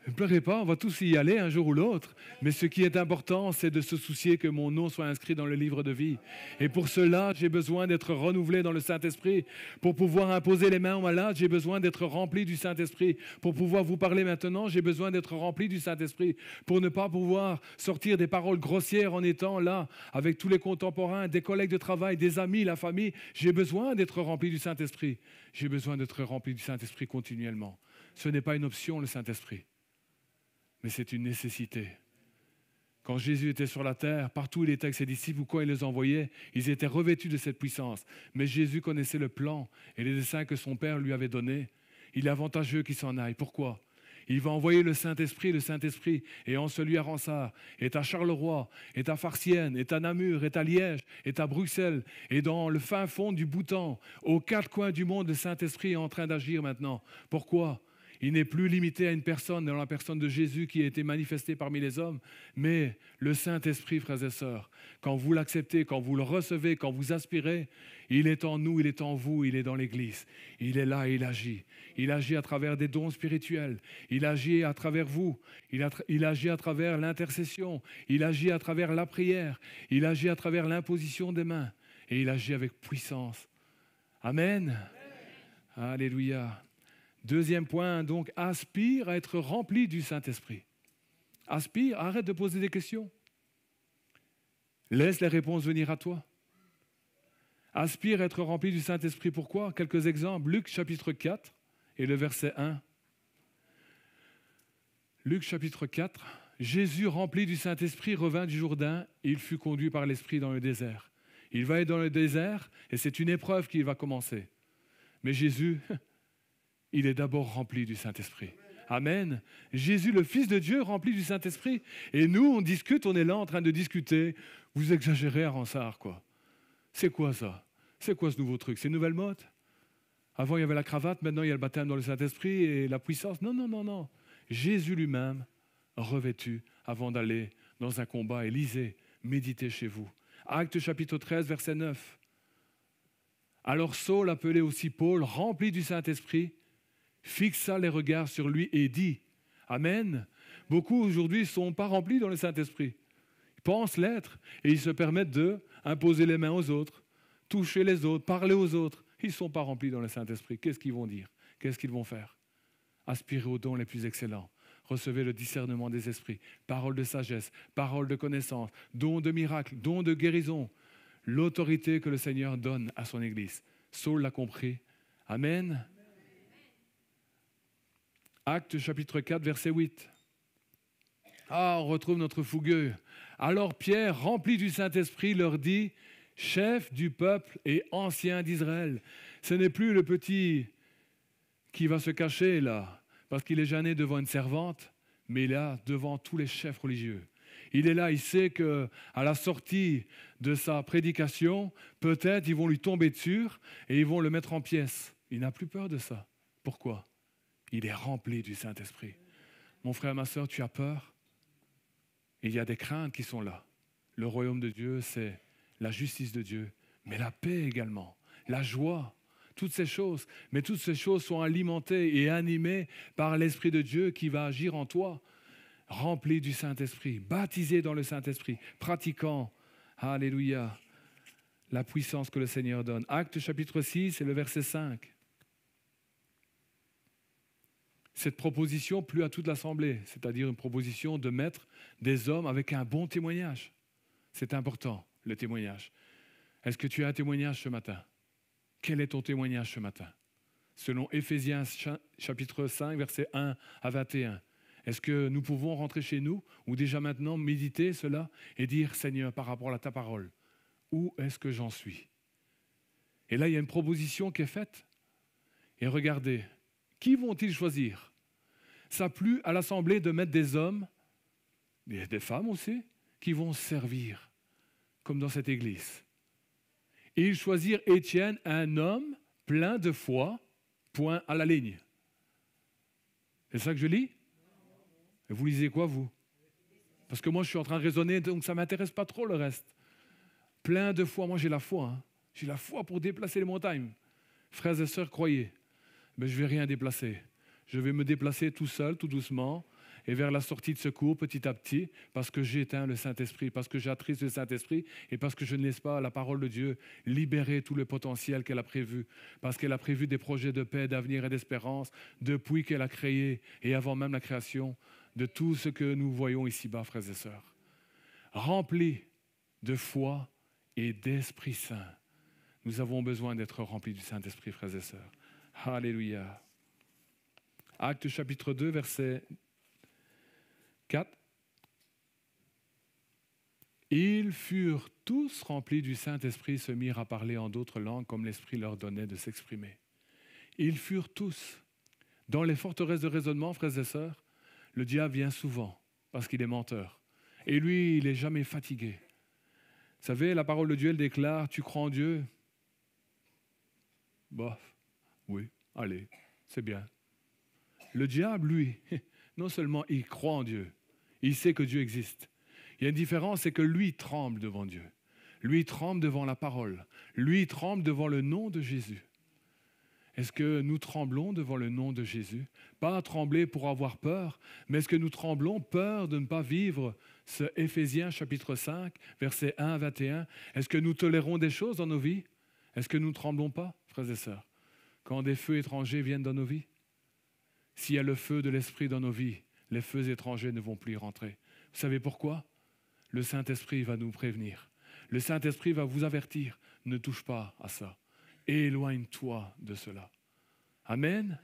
Ne pleurez pas, on va tous y aller un jour ou l'autre. Mais ce qui est important, c'est de se soucier que mon nom soit inscrit dans le livre de vie. Et pour cela, j'ai besoin d'être renouvelé dans le Saint-Esprit. Pour pouvoir imposer les mains aux malades, j'ai besoin d'être rempli du Saint-Esprit. Pour pouvoir vous parler maintenant, j'ai besoin d'être rempli du Saint-Esprit. Pour ne pas pouvoir sortir des paroles grossières en étant là, avec tous les contemporains, des collègues de travail, des amis, la famille, j'ai besoin d'être rempli du Saint-Esprit. J'ai besoin d'être rempli du Saint-Esprit continuellement. Ce n'est pas une option, le Saint-Esprit. Mais c'est une nécessité. Quand Jésus était sur la terre, partout où il était avec ses disciples ou quand il les envoyait, ils étaient revêtus de cette puissance. Mais Jésus connaissait le plan et les desseins que son Père lui avait donnés. Il est avantageux qu'il s'en aille. Pourquoi? Il va envoyer le Saint-Esprit, est en celui à Ransard, est à Charleroi, est à Farciennes, est à Namur, est à Liège, est à Bruxelles, et dans le fin fond du Bhoutan, aux quatre coins du monde, le Saint-Esprit est en train d'agir maintenant. Pourquoi? Il n'est plus limité à une personne, dans la personne de Jésus qui a été manifestée parmi les hommes, mais le Saint-Esprit, frères et sœurs, quand vous l'acceptez, quand vous le recevez, quand vous aspirez, il est en nous, il est en vous, il est dans l'Église. Il est là et il agit. Il agit à travers des dons spirituels. Il agit à travers vous. Il agit à travers l'intercession. Il agit à travers la prière. Il agit à travers l'imposition des mains. Et il agit avec puissance. Amen. Alléluia. Deuxième point, donc, aspire à être rempli du Saint-Esprit. Aspire, arrête de poser des questions. Laisse les réponses venir à toi. Aspire à être rempli du Saint-Esprit. Pourquoi? Quelques exemples. Luc chapitre 4 et le verset 1. Luc chapitre 4. Jésus, rempli du Saint-Esprit, revint du Jourdain et il fut conduit par l'Esprit dans le désert. Il va être dans le désert et c'est une épreuve qui va commencer. Mais Jésus... il est d'abord rempli du Saint-Esprit. Amen. Jésus, le Fils de Dieu, rempli du Saint-Esprit. Et nous, on discute, on est là en train de discuter. Vous exagérez à Ransard, quoi. C'est quoi ça? C'est quoi ce nouveau truc? C'est une nouvelle mode? Avant, il y avait la cravate, maintenant, il y a le baptême dans le Saint-Esprit et la puissance. Non, non, non, non. Jésus lui-même, revêtu, avant d'aller dans un combat. Et lisez, méditez chez vous. Actes chapitre 13, verset 9. Alors Saul, appelé aussi Paul, rempli du Saint-Esprit, fixa les regards sur lui et dit « Amen ». Beaucoup aujourd'hui ne sont pas remplis dans le Saint-Esprit. Ils pensent l'être et ils se permettent d'imposer les mains aux autres, toucher les autres, parler aux autres. Ils ne sont pas remplis dans le Saint-Esprit. Qu'est-ce qu'ils vont dire? Qu'est-ce qu'ils vont faire? Aspirez aux dons les plus excellents. Recevez le discernement des esprits, parole de sagesse, parole de connaissance, dons de miracles, dons de guérison. L'autorité que le Seigneur donne à son Église. Saul l'a compris. Amen. Actes chapitre 4, verset 8. Ah, on retrouve notre fougueux. Alors Pierre, rempli du Saint-Esprit, leur dit, chef du peuple et ancien d'Israël. Ce n'est plus le petit qui va se cacher là, parce qu'il est gêné devant une servante, mais là, devant tous les chefs religieux. Il est là, il sait qu'à la sortie de sa prédication, peut-être ils vont lui tomber dessus et ils vont le mettre en pièces. Il n'a plus peur de ça. Pourquoi? Il est rempli du Saint-Esprit. Mon frère, ma sœur, tu as peur? Il y a des craintes qui sont là. Le royaume de Dieu, c'est la justice de Dieu, mais la paix également, la joie, toutes ces choses. Mais toutes ces choses sont alimentées et animées par l'Esprit de Dieu qui va agir en toi. Rempli du Saint-Esprit, baptisé dans le Saint-Esprit, pratiquant, alléluia, la puissance que le Seigneur donne. Actes chapitre 6 et le verset 5. Cette proposition plut à toute l'assemblée, c'est-à-dire une proposition de mettre des hommes avec un bon témoignage. C'est important, le témoignage. Est-ce que tu as un témoignage ce matin? Quel est ton témoignage ce matin? Selon Éphésiens chapitre 5, versets 1 à 21. Est-ce que nous pouvons rentrer chez nous ou déjà maintenant méditer cela et dire, Seigneur, par rapport à ta parole, où est-ce que j'en suis? Et là, il y a une proposition qui est faite. Et regardez, qui vont-ils choisir? Ça a plu à l'Assemblée de mettre des hommes, des femmes aussi, qui vont servir, comme dans cette église. Et ils choisirent Étienne, un homme plein de foi, point à la ligne. C'est ça que je lis? Et vous lisez quoi, vous? Parce que moi, je suis en train de raisonner, donc ça ne m'intéresse pas trop le reste. Plein de foi, moi j'ai la foi. Hein. J'ai la foi pour déplacer les montagnes. Frères et sœurs, croyez. Mais je ne vais rien déplacer. Je vais me déplacer tout seul, tout doucement, et vers la sortie de secours, petit à petit, parce que j'éteins le Saint-Esprit, parce que j'attriste le Saint-Esprit, et parce que je ne laisse pas la parole de Dieu libérer tout le potentiel qu'elle a prévu, parce qu'elle a prévu des projets de paix, d'avenir et d'espérance, depuis qu'elle a créé, et avant même la création, de tout ce que nous voyons ici-bas, frères et sœurs. Remplis de foi et d'Esprit Saint. Nous avons besoin d'être remplis du Saint-Esprit, frères et sœurs. Alléluia. Actes chapitre 2, verset 4. Ils furent tous remplis du Saint-Esprit, se mirent à parler en d'autres langues comme l'Esprit leur donnait de s'exprimer. Ils furent tous. Dans les forteresses de raisonnement, frères et sœurs, le diable vient souvent parce qu'il est menteur. Et lui, il n'est jamais fatigué. Vous savez, la parole de Dieu, elle déclare, tu crois en Dieu? Bof, oui, allez, c'est bien. Le diable, lui, non seulement il croit en Dieu, il sait que Dieu existe. Il y a une différence, c'est que lui tremble devant Dieu. Lui tremble devant la parole. Lui tremble devant le nom de Jésus. Est-ce que nous tremblons devant le nom de Jésus? Pas trembler pour avoir peur, mais est-ce que nous tremblons peur de ne pas vivre ce Éphésiens chapitre 5, versets 1 à 21? Est-ce que nous tolérons des choses dans nos vies? Est-ce que nous ne tremblons pas, frères et sœurs, quand des feux étrangers viennent dans nos vies? S'il y a le feu de l'Esprit dans nos vies, les feux étrangers ne vont plus y rentrer. Vous savez pourquoi? Le Saint-Esprit va nous prévenir. Le Saint-Esprit va vous avertir. Ne touche pas à ça. Éloigne-toi de cela. Amen.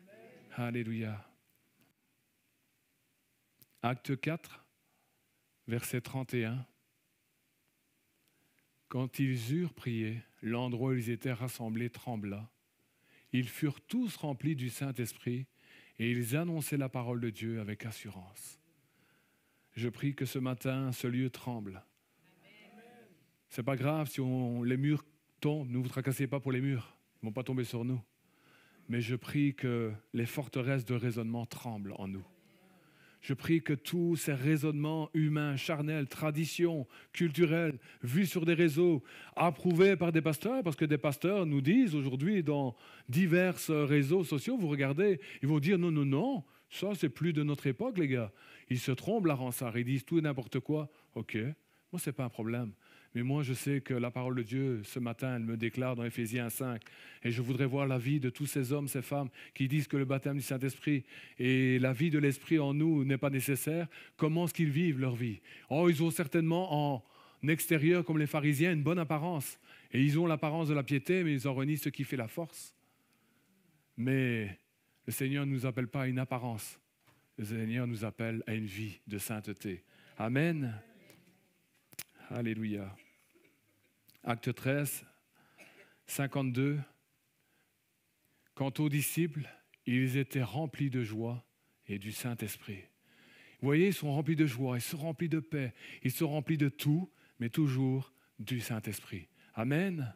Alléluia. Acte 4, verset 31. Quand ils eurent prié, l'endroit où ils étaient rassemblés trembla. Ils furent tous remplis du Saint-Esprit et ils annonçaient la parole de Dieu avec assurance. Je prie que ce matin, ce lieu tremble. Ce n'est pas grave si les murs tombent, ne vous tracassez pas pour les murs, ils ne vont pas tomber sur nous. Mais je prie que les forteresses de raisonnement tremblent en nous. Je prie que tous ces raisonnements humains, charnels, traditions, culturels, vus sur des réseaux, approuvés par des pasteurs, parce que des pasteurs nous disent aujourd'hui dans divers réseaux sociaux, vous regardez, ils vont dire non, non, non, ça c'est plus de notre époque les gars. Ils se trompent la Ransard, ils disent tout et n'importe quoi. Ok, moi c'est pas un problème. Mais moi, je sais que la parole de Dieu, ce matin, elle me déclare dans Éphésiens 5. Et je voudrais voir la vie de tous ces hommes, ces femmes qui disent que le baptême du Saint-Esprit et la vie de l'Esprit en nous n'est pas nécessaire. Comment est-ce qu'ils vivent leur vie? Oh, ils ont certainement en extérieur, comme les pharisiens, une bonne apparence. Et ils ont l'apparence de la piété, mais ils en renient ce qui fait la force. Mais le Seigneur ne nous appelle pas à une apparence. Le Seigneur nous appelle à une vie de sainteté. Amen. Alléluia. Acte 13, 52. Quant aux disciples, ils étaient remplis de joie et du Saint-Esprit. Vous voyez, ils sont remplis de joie, ils sont remplis de paix, ils sont remplis de tout, mais toujours du Saint-Esprit. Amen.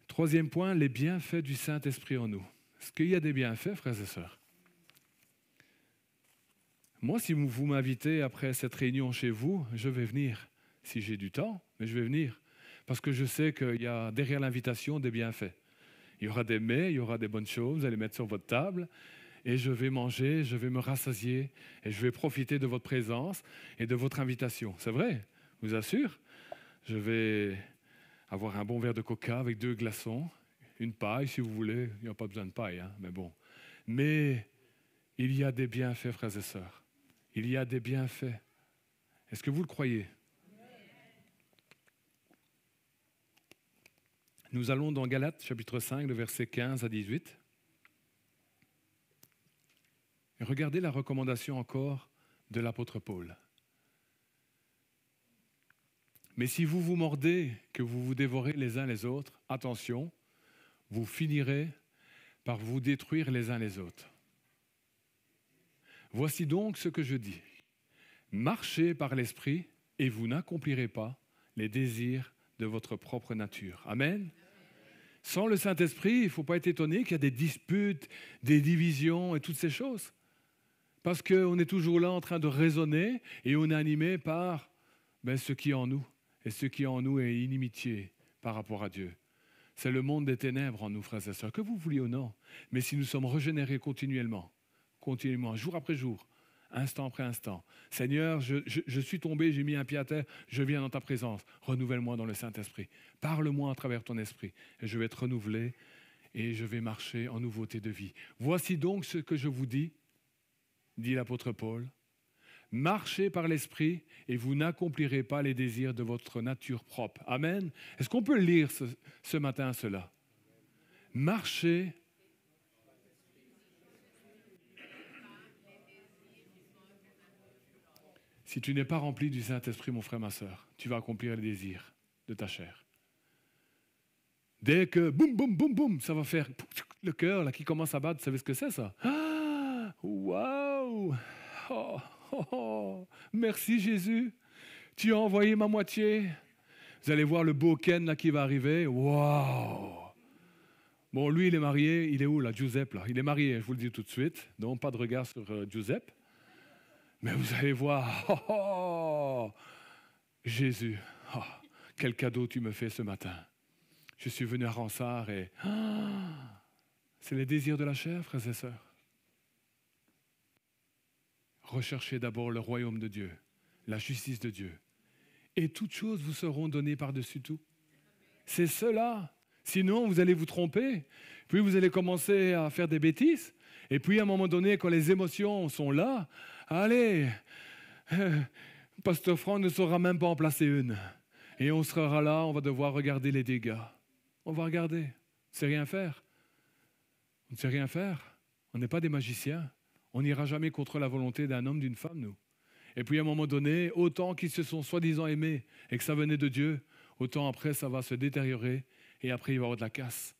Troisième point, les bienfaits du Saint-Esprit en nous. Est-ce qu'il y a des bienfaits, frères et sœurs? Moi, si vous m'invitez après cette réunion chez vous, je vais venir. Si j'ai du temps, mais je vais venir. Parce que je sais qu'il y a derrière l'invitation des bienfaits. Il y aura des mets, il y aura des bonnes choses, vous allez mettre sur votre table. Et je vais manger, je vais me rassasier. Et je vais profiter de votre présence et de votre invitation. C'est vrai, je vous assure. Je vais avoir un bon verre de coca avec 2 glaçons, une paille si vous voulez. Il n'y a pas besoin de paille, hein, mais bon. Mais il y a des bienfaits, frères et sœurs. Il y a des bienfaits. Est-ce que vous le croyez? Nous allons dans Galates, chapitre 5, le verset 15 à 18. Et regardez la recommandation encore de l'apôtre Paul. Mais si vous vous mordez, que vous vous dévorez les uns les autres, attention, vous finirez par vous détruire les uns les autres. Voici donc ce que je dis. Marchez par l'esprit et vous n'accomplirez pas les désirs de votre propre nature. Amen. Sans le Saint-Esprit, il ne faut pas être étonné qu'il y a des disputes, des divisions et toutes ces choses. Parce qu'on est toujours là en train de raisonner et on est animé par ce qui est en nous. Et ce qui est en nous est inimitié par rapport à Dieu. C'est le monde des ténèbres en nous, frères et sœurs, que vous vouliez ou non. Mais si nous sommes régénérés continuellement, jour après jour, instant après instant. Seigneur, je suis tombé, j'ai mis un pied à terre, je viens dans ta présence. Renouvelle-moi dans le Saint-Esprit. Parle-moi à travers ton esprit. Et je vais être renouvelé et je vais marcher en nouveauté de vie. Voici donc ce que je vous dis, dit l'apôtre Paul. Marchez par l'esprit et vous n'accomplirez pas les désirs de votre nature propre. Amen. Est-ce qu'on peut lire ce matin cela? Marchez. Si tu n'es pas rempli du Saint-Esprit, mon frère, ma sœur, tu vas accomplir les désirs de ta chair. Dès que boum, boum, boum, boum, ça va faire le cœur là, qui commence à battre. Vous savez ce que c'est ça? Ah, waouh! Oh, oh, oh. Merci Jésus. Tu as envoyé ma moitié. Vous allez voir le beau Ken là, qui va arriver. Waouh! Bon, lui, il est marié. Il est où là, Giuseppe là? Il est marié, je vous le dis tout de suite. Donc, pas de regard sur Giuseppe. Mais vous allez voir, oh, oh, Jésus, oh, quel cadeau tu me fais ce matin. Je suis venu à Ronsard et c'est les désirs de la chair, frères et sœurs. Recherchez d'abord le royaume de Dieu, la justice de Dieu. Et toutes choses vous seront données par-dessus tout. C'est cela. Sinon, vous allez vous tromper. Puis vous allez commencer à faire des bêtises. Et puis, à un moment donné, quand les émotions sont là, allez, Pasteur Franck ne saura même pas en placer une. Et on sera là, on va devoir regarder les dégâts. On va regarder. On ne sait rien faire. On ne sait rien faire. On n'est pas des magiciens. On n'ira jamais contre la volonté d'un homme, d'une femme, nous. Et puis, à un moment donné, autant qu'ils se sont soi-disant aimés et que ça venait de Dieu, autant après, ça va se détériorer et après, il va y avoir de la casse.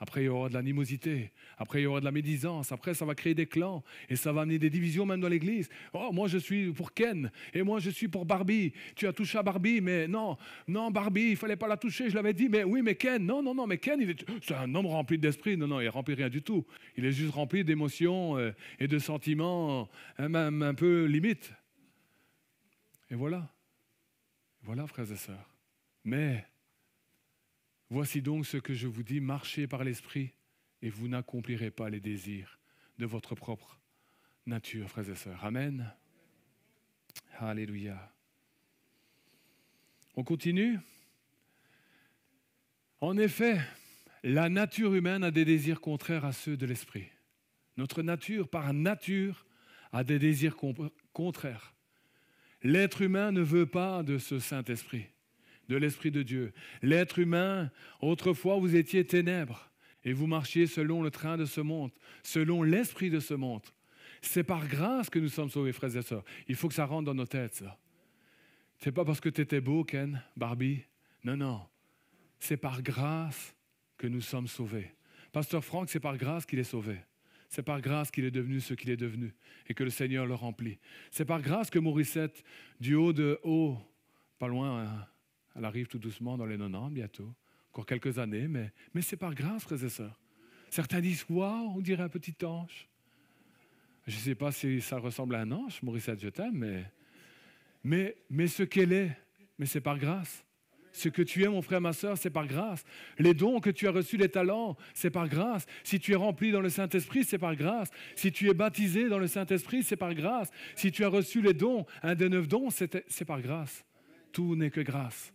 Après, il y aura de l'animosité. Après, il y aura de la médisance. Après, ça va créer des clans. Et ça va amener des divisions même dans l'église. Oh, moi, je suis pour Ken. Et moi, je suis pour Barbie. Tu as touché à Barbie, mais non, Barbie, il ne fallait pas la toucher. Je l'avais dit, mais oui, mais Ken. Non, mais Ken, c'est un homme rempli d'esprit. Non, il ne remplit rien du tout. Il est juste rempli d'émotions et de sentiments, même un peu limite. Et voilà. Voilà, frères et sœurs. Mais voici donc ce que je vous dis, marchez par l'esprit et vous n'accomplirez pas les désirs de votre propre nature, frères et sœurs. Amen. Alléluia. On continue. En effet, la nature humaine a des désirs contraires à ceux de l'esprit. Notre nature, par nature, a des désirs contraires. L'être humain ne veut pas de ce Saint-Esprit, de l'Esprit de Dieu. L'être humain, autrefois, vous étiez ténèbres et vous marchiez selon le train de ce monde, selon l'esprit de ce monde. C'est par grâce que nous sommes sauvés, frères et sœurs. Il faut que ça rentre dans nos têtes, ça. C'est pas parce que tu étais beau, Ken, Barbie. Non. C'est par grâce que nous sommes sauvés. Pasteur Franck, c'est par grâce qu'il est sauvé. C'est par grâce qu'il est devenu ce qu'il est devenu et que le Seigneur le remplit. C'est par grâce que Morissette, du haut de haut, pas loin, hein, elle arrive tout doucement dans les 90 bientôt, encore quelques années, mais c'est par grâce, frères et sœurs. Certains disent, waouh, on dirait un petit ange. Je ne sais pas si ça ressemble à un ange, Morissette, je t'aime, mais ce qu'elle est, mais c'est par grâce. Ce que tu es, mon frère, ma sœur, c'est par grâce. Les dons que tu as reçus, les talents, c'est par grâce. Si tu es rempli dans le Saint-Esprit, c'est par grâce. Si tu es baptisé dans le Saint-Esprit, c'est par grâce. Si tu as reçu les dons, un des 9 dons, c'est par grâce. Tout n'est que grâce.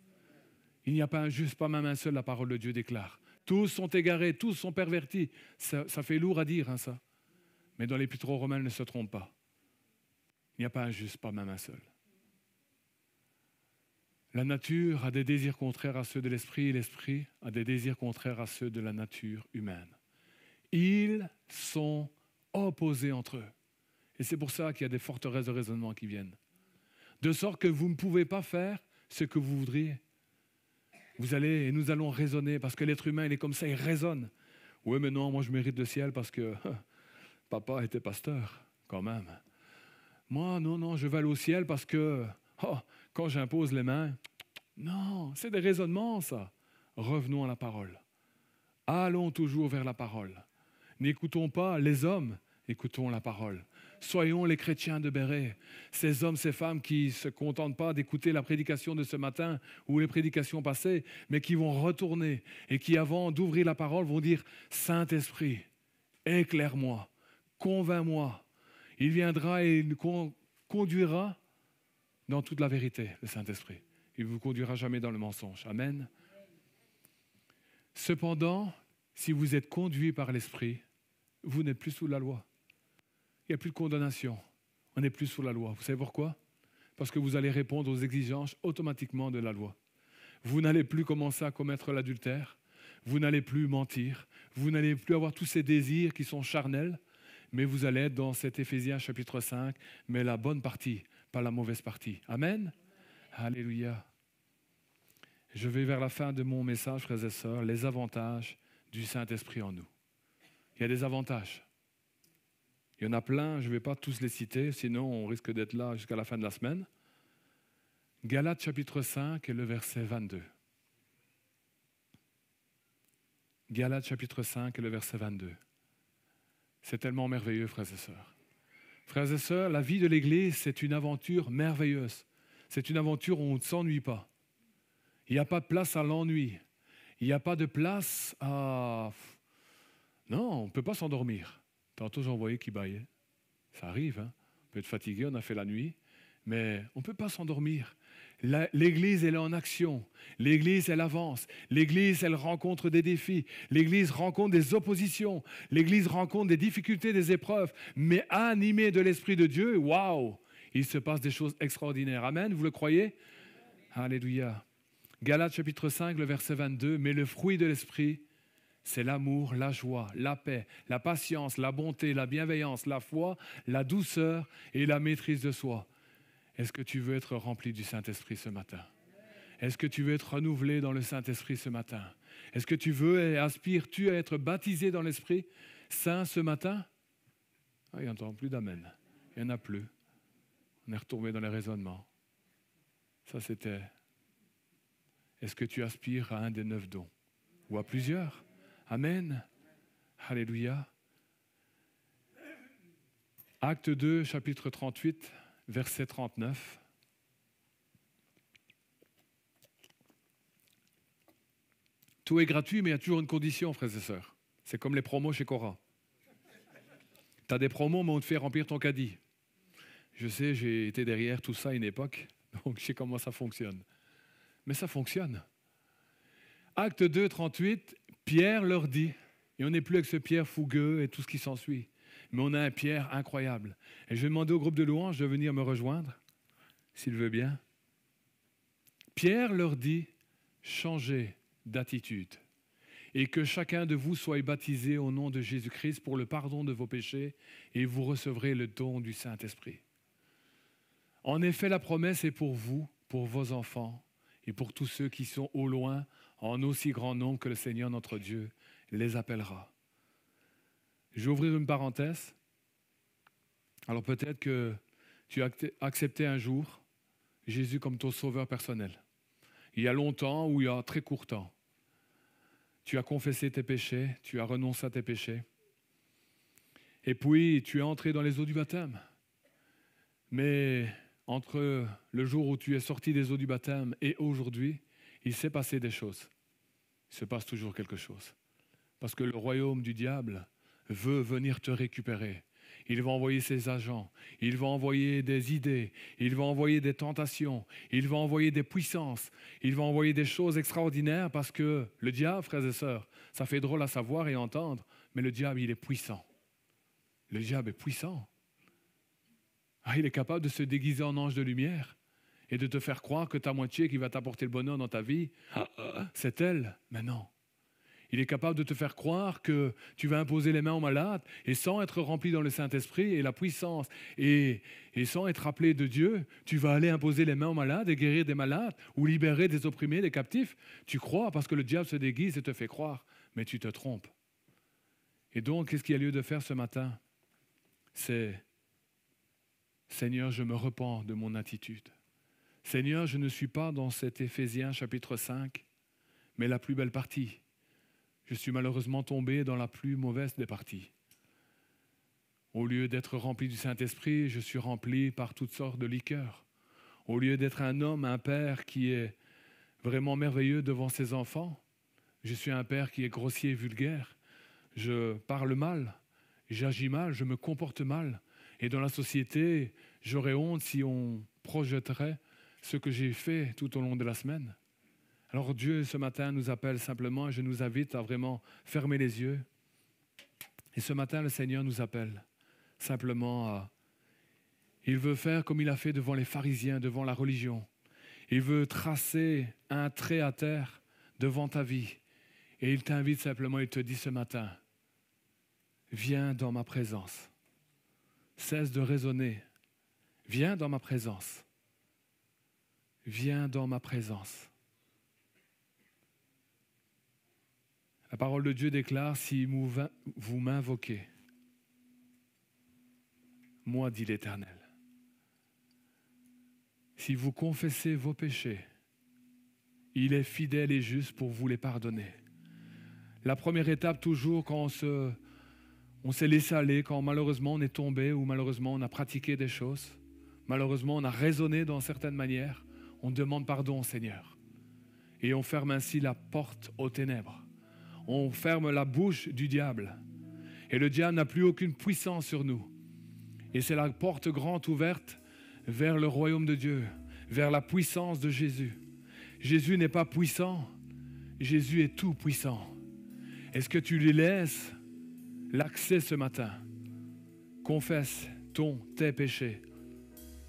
Il n'y a pas un juste, pas même un seul, la parole de Dieu déclare. Tous sont égarés, tous sont pervertis. Ça fait lourd à dire, hein, ça. Mais dans l'Épître aux Romains, ne se trompe pas. Il n'y a pas un juste, pas même un seul. La nature a des désirs contraires à ceux de l'esprit et l'esprit a des désirs contraires à ceux de la nature humaine. Ils sont opposés entre eux. Et c'est pour ça qu'il y a des forteresses de raisonnement qui viennent. De sorte que vous ne pouvez pas faire ce que vous voudriez. Vous allez, et nous allons raisonner, parce que l'être humain, il est comme ça, il raisonne. Oui, mais non, moi je mérite le ciel parce que papa était pasteur, quand même. Moi, non, je vais aller au ciel parce que quand j'impose les mains, non, c'est des raisonnements, ça. Revenons à la parole. Allons toujours vers la parole. N'écoutons pas les hommes, écoutons la parole. Soyons les chrétiens de Béret, ces hommes, ces femmes qui ne se contentent pas d'écouter la prédication de ce matin ou les prédications passées, mais qui vont retourner et qui, avant d'ouvrir la parole, vont dire « Saint-Esprit, éclaire-moi, convainc-moi ». Il viendra et nous conduira dans toute la vérité, le Saint-Esprit. Il ne vous conduira jamais dans le mensonge. Amen. Cependant, si vous êtes conduit par l'Esprit, vous n'êtes plus sous la loi. Il n'y a plus de condamnation. On n'est plus sous la loi. Vous savez pourquoi? Parce que vous allez répondre aux exigences automatiquement de la loi. Vous n'allez plus commencer à commettre l'adultère. Vous n'allez plus mentir. Vous n'allez plus avoir tous ces désirs qui sont charnels. Mais vous allez être dans cet Éphésiens chapitre 5, mais la bonne partie, pas la mauvaise partie. Amen. Alléluia. Je vais vers la fin de mon message, frères et sœurs, les avantages du Saint-Esprit en nous. Il y a des avantages. Il y en a plein, je ne vais pas tous les citer, sinon on risque d'être là jusqu'à la fin de la semaine. Galates chapitre 5 et le verset 22. Galates chapitre 5 et le verset 22. C'est tellement merveilleux, frères et sœurs. Frères et sœurs, la vie de l'Église, c'est une aventure merveilleuse. C'est une aventure où on ne s'ennuie pas. Il n'y a pas de place à l'ennui. Il n'y a pas de place à... Non, on ne peut pas s'endormir. Tantôt, j'en voyais qui bâillait. Ça arrive, hein? On peut être fatigué, on a fait la nuit, mais on ne peut pas s'endormir. L'Église, elle est en action. L'Église, elle avance. L'Église, elle rencontre des défis. L'Église rencontre des oppositions. L'Église rencontre des difficultés, des épreuves. Mais animée de l'Esprit de Dieu, waouh, il se passe des choses extraordinaires. Amen, vous le croyez? Alléluia. Galates chapitre 5, le verset 22. Mais le fruit de l'Esprit, c'est l'amour, la joie, la paix, la patience, la bonté, la bienveillance, la foi, la douceur et la maîtrise de soi. Est-ce que tu veux être rempli du Saint-Esprit ce matin? Est-ce que tu veux être renouvelé dans le Saint-Esprit ce matin? Est-ce que tu veux et aspires-tu à être baptisé dans l'Esprit Saint ce matin? Il n'y entend plus d'amen. Il n'y en a plus. On est retombé dans les raisonnements. Ça, c'était... Est-ce que tu aspires à un des 9 dons? Ou à plusieurs? Amen. Alléluia. Acte 2, chapitre 38, verset 39. Tout est gratuit, mais il y a toujours une condition, frères et sœurs. C'est comme les promos chez Cora. Tu as des promos, mais on te fait remplir ton caddie. Je sais, j'ai été derrière tout ça à une époque, donc je sais comment ça fonctionne. Mais ça fonctionne. Acte 2, 38, Pierre leur dit, et on n'est plus avec ce Pierre fougueux et tout ce qui s'ensuit, mais on a un Pierre incroyable. Et je vais demander au groupe de louanges de venir me rejoindre, s'il veut bien. Pierre leur dit, changez d'attitude et que chacun de vous soit baptisé au nom de Jésus-Christ pour le pardon de vos péchés et vous recevrez le don du Saint-Esprit. En effet, la promesse est pour vous, pour vos enfants et pour tous ceux qui sont au loin, en aussi grand nombre que le Seigneur notre Dieu les appellera. Je vais ouvrir une parenthèse. Alors peut-être que tu as accepté un jour Jésus comme ton sauveur personnel. Il y a longtemps ou il y a très court temps. Tu as confessé tes péchés, tu as renoncé à tes péchés. Et puis tu es entré dans les eaux du baptême. Mais entre le jour où tu es sorti des eaux du baptême et aujourd'hui, il s'est passé des choses. Il se passe toujours quelque chose. Parce que le royaume du diable veut venir te récupérer. Il va envoyer ses agents, il va envoyer des idées, il va envoyer des tentations, il va envoyer des puissances, il va envoyer des choses extraordinaires parce que le diable, frères et sœurs, ça fait drôle à savoir et entendre, mais le diable, il est puissant. Le diable est puissant. Il est capable de se déguiser en ange de lumière et de te faire croire que ta moitié qui va t'apporter le bonheur dans ta vie, c'est elle. Mais non. Il est capable de te faire croire que tu vas imposer les mains aux malades et sans être rempli dans le Saint-Esprit et la puissance et sans être appelé de Dieu, tu vas aller imposer les mains aux malades et guérir des malades ou libérer des opprimés, des captifs. Tu crois parce que le diable se déguise et te fait croire, mais tu te trompes. Et donc, qu'est-ce qu'il y a lieu de faire ce matin? C'est « Seigneur, je me repens de mon attitude. Seigneur, je ne suis pas dans cet Éphésiens chapitre 5, mais la plus belle partie. Je suis malheureusement tombé dans la plus mauvaise des parties. Au lieu d'être rempli du Saint-Esprit, je suis rempli par toutes sortes de liqueurs. Au lieu d'être un homme, un père qui est vraiment merveilleux devant ses enfants, je suis un père qui est grossier et vulgaire. Je parle mal, j'agis mal, je me comporte mal. Et dans la société, j'aurais honte si on projetterait ce que j'ai fait tout au long de la semaine. Alors Dieu, ce matin, nous appelle simplement et je nous invite à vraiment fermer les yeux. Et ce matin, le Seigneur nous appelle simplement à... Il veut faire comme il a fait devant les pharisiens, devant la religion. Il veut tracer un trait à terre devant ta vie. Et il t'invite simplement, il te dit ce matin, viens dans ma présence. Cesse de raisonner. Viens dans ma présence. Viens dans ma présence. La parole de Dieu déclare, si vous m'invoquez, moi, dit l'Éternel, si vous confessez vos péchés, il est fidèle et juste pour vous les pardonner. La première étape, toujours, quand on s'est laissé aller, quand malheureusement on est tombé ou malheureusement on a pratiqué des choses, malheureusement on a raisonné dans certaines manières, on demande pardon au Seigneur. Et on ferme ainsi la porte aux ténèbres. On ferme la bouche du diable. Et le diable n'a plus aucune puissance sur nous. Et c'est la porte grande ouverte vers le royaume de Dieu, vers la puissance de Jésus. Jésus n'est pas puissant, Jésus est tout puissant. Est-ce que tu lui laisses l'accès ce matin? Confesse tes péchés.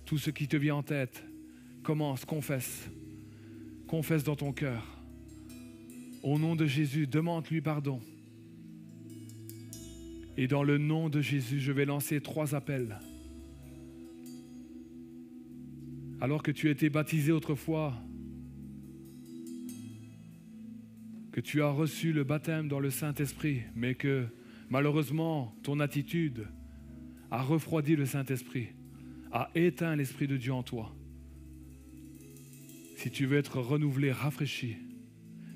Tout ce qui te vient en tête, commence, confesse. Confesse dans ton cœur. Au nom de Jésus, demande-lui pardon. Et dans le nom de Jésus, je vais lancer 3 appels. Alors que tu as été baptisé autrefois, que tu as reçu le baptême dans le Saint-Esprit, mais que malheureusement, ton attitude a refroidi le Saint-Esprit, a éteint l'Esprit de Dieu en toi. Si tu veux être renouvelé, rafraîchi,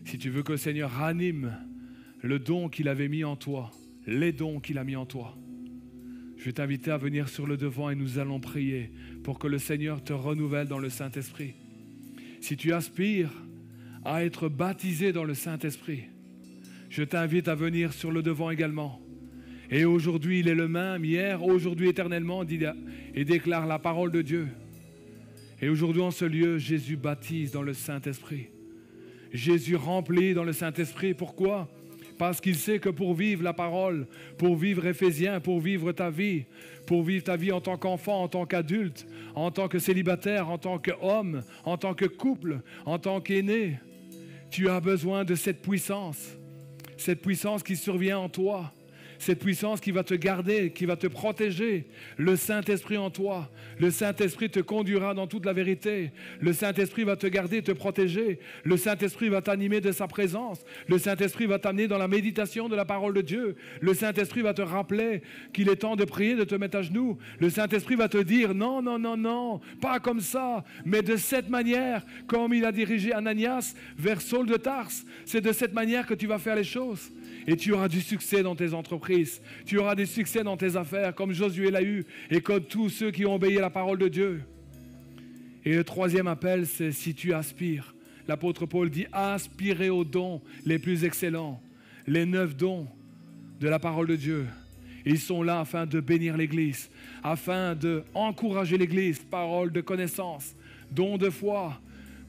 si tu veux que le Seigneur ranime le don qu'il avait mis en toi, les dons qu'il a mis en toi, je vais t'inviter à venir sur le devant et nous allons prier pour que le Seigneur te renouvelle dans le Saint-Esprit. Si tu aspires à être baptisé dans le Saint-Esprit, je t'invite à venir sur le devant également. Et aujourd'hui, il est le même, hier, aujourd'hui, éternellement, dit et déclare la parole de Dieu. Et aujourd'hui, en ce lieu, Jésus baptise dans le Saint-Esprit. Jésus remplit dans le Saint-Esprit. Pourquoi? Parce qu'il sait que pour vivre la parole, pour vivre Éphésiens, pour vivre ta vie en tant qu'enfant, en tant qu'adulte, en tant que célibataire, en tant qu'homme, en tant que couple, en tant qu'aîné, tu as besoin de cette puissance qui survient en toi. Cette puissance qui va te garder, qui va te protéger. Le Saint-Esprit en toi. Le Saint-Esprit te conduira dans toute la vérité. Le Saint-Esprit va te garder, te protéger. Le Saint-Esprit va t'animer de sa présence. Le Saint-Esprit va t'amener dans la méditation de la parole de Dieu. Le Saint-Esprit va te rappeler qu'il est temps de prier, de te mettre à genoux. Le Saint-Esprit va te dire non, non, non, non, pas comme ça, mais de cette manière, comme il a dirigé Ananias vers Saul de Tarse. C'est de cette manière que tu vas faire les choses. Et tu auras du succès dans tes entreprises. Tu auras du succès dans tes affaires, comme Josué l'a eu, et comme tous ceux qui ont obéi à la parole de Dieu. Et le 3e appel, c'est si tu aspires. L'apôtre Paul dit, aspirez aux dons les plus excellents, les 9 dons de la parole de Dieu. Ils sont là afin de bénir l'Église, afin d'encourager l'Église, parole de connaissance, don de foi,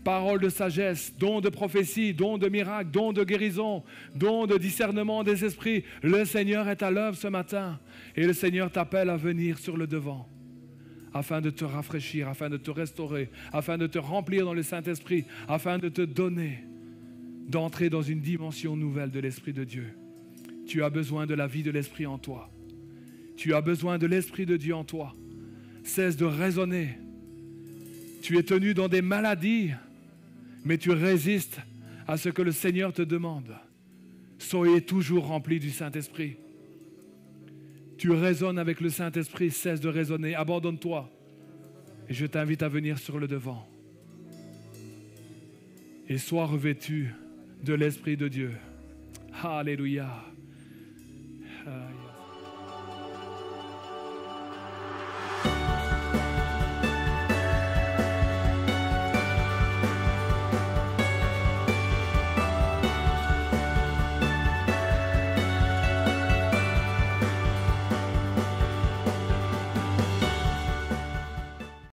parole de sagesse, don de prophétie, don de miracle, don de guérison, don de discernement des esprits. Le Seigneur est à l'œuvre ce matin et le Seigneur t'appelle à venir sur le devant, afin de te rafraîchir, afin de te restaurer, afin de te remplir dans le Saint-Esprit, afin de te donner, d'entrer dans une dimension nouvelle de l'Esprit de Dieu. Tu as besoin de la vie de l'Esprit en toi. Tu as besoin de l'Esprit de Dieu en toi. Cesse de raisonner. Tu es tenu dans des maladies, mais tu résistes à ce que le Seigneur te demande. Soyez toujours remplis du Saint-Esprit. Tu raisonnes avec le Saint-Esprit, cesse de raisonner, abandonne-toi. Et je t'invite à venir sur le devant. Et sois revêtu de l'Esprit de Dieu. Alléluia. Aïe.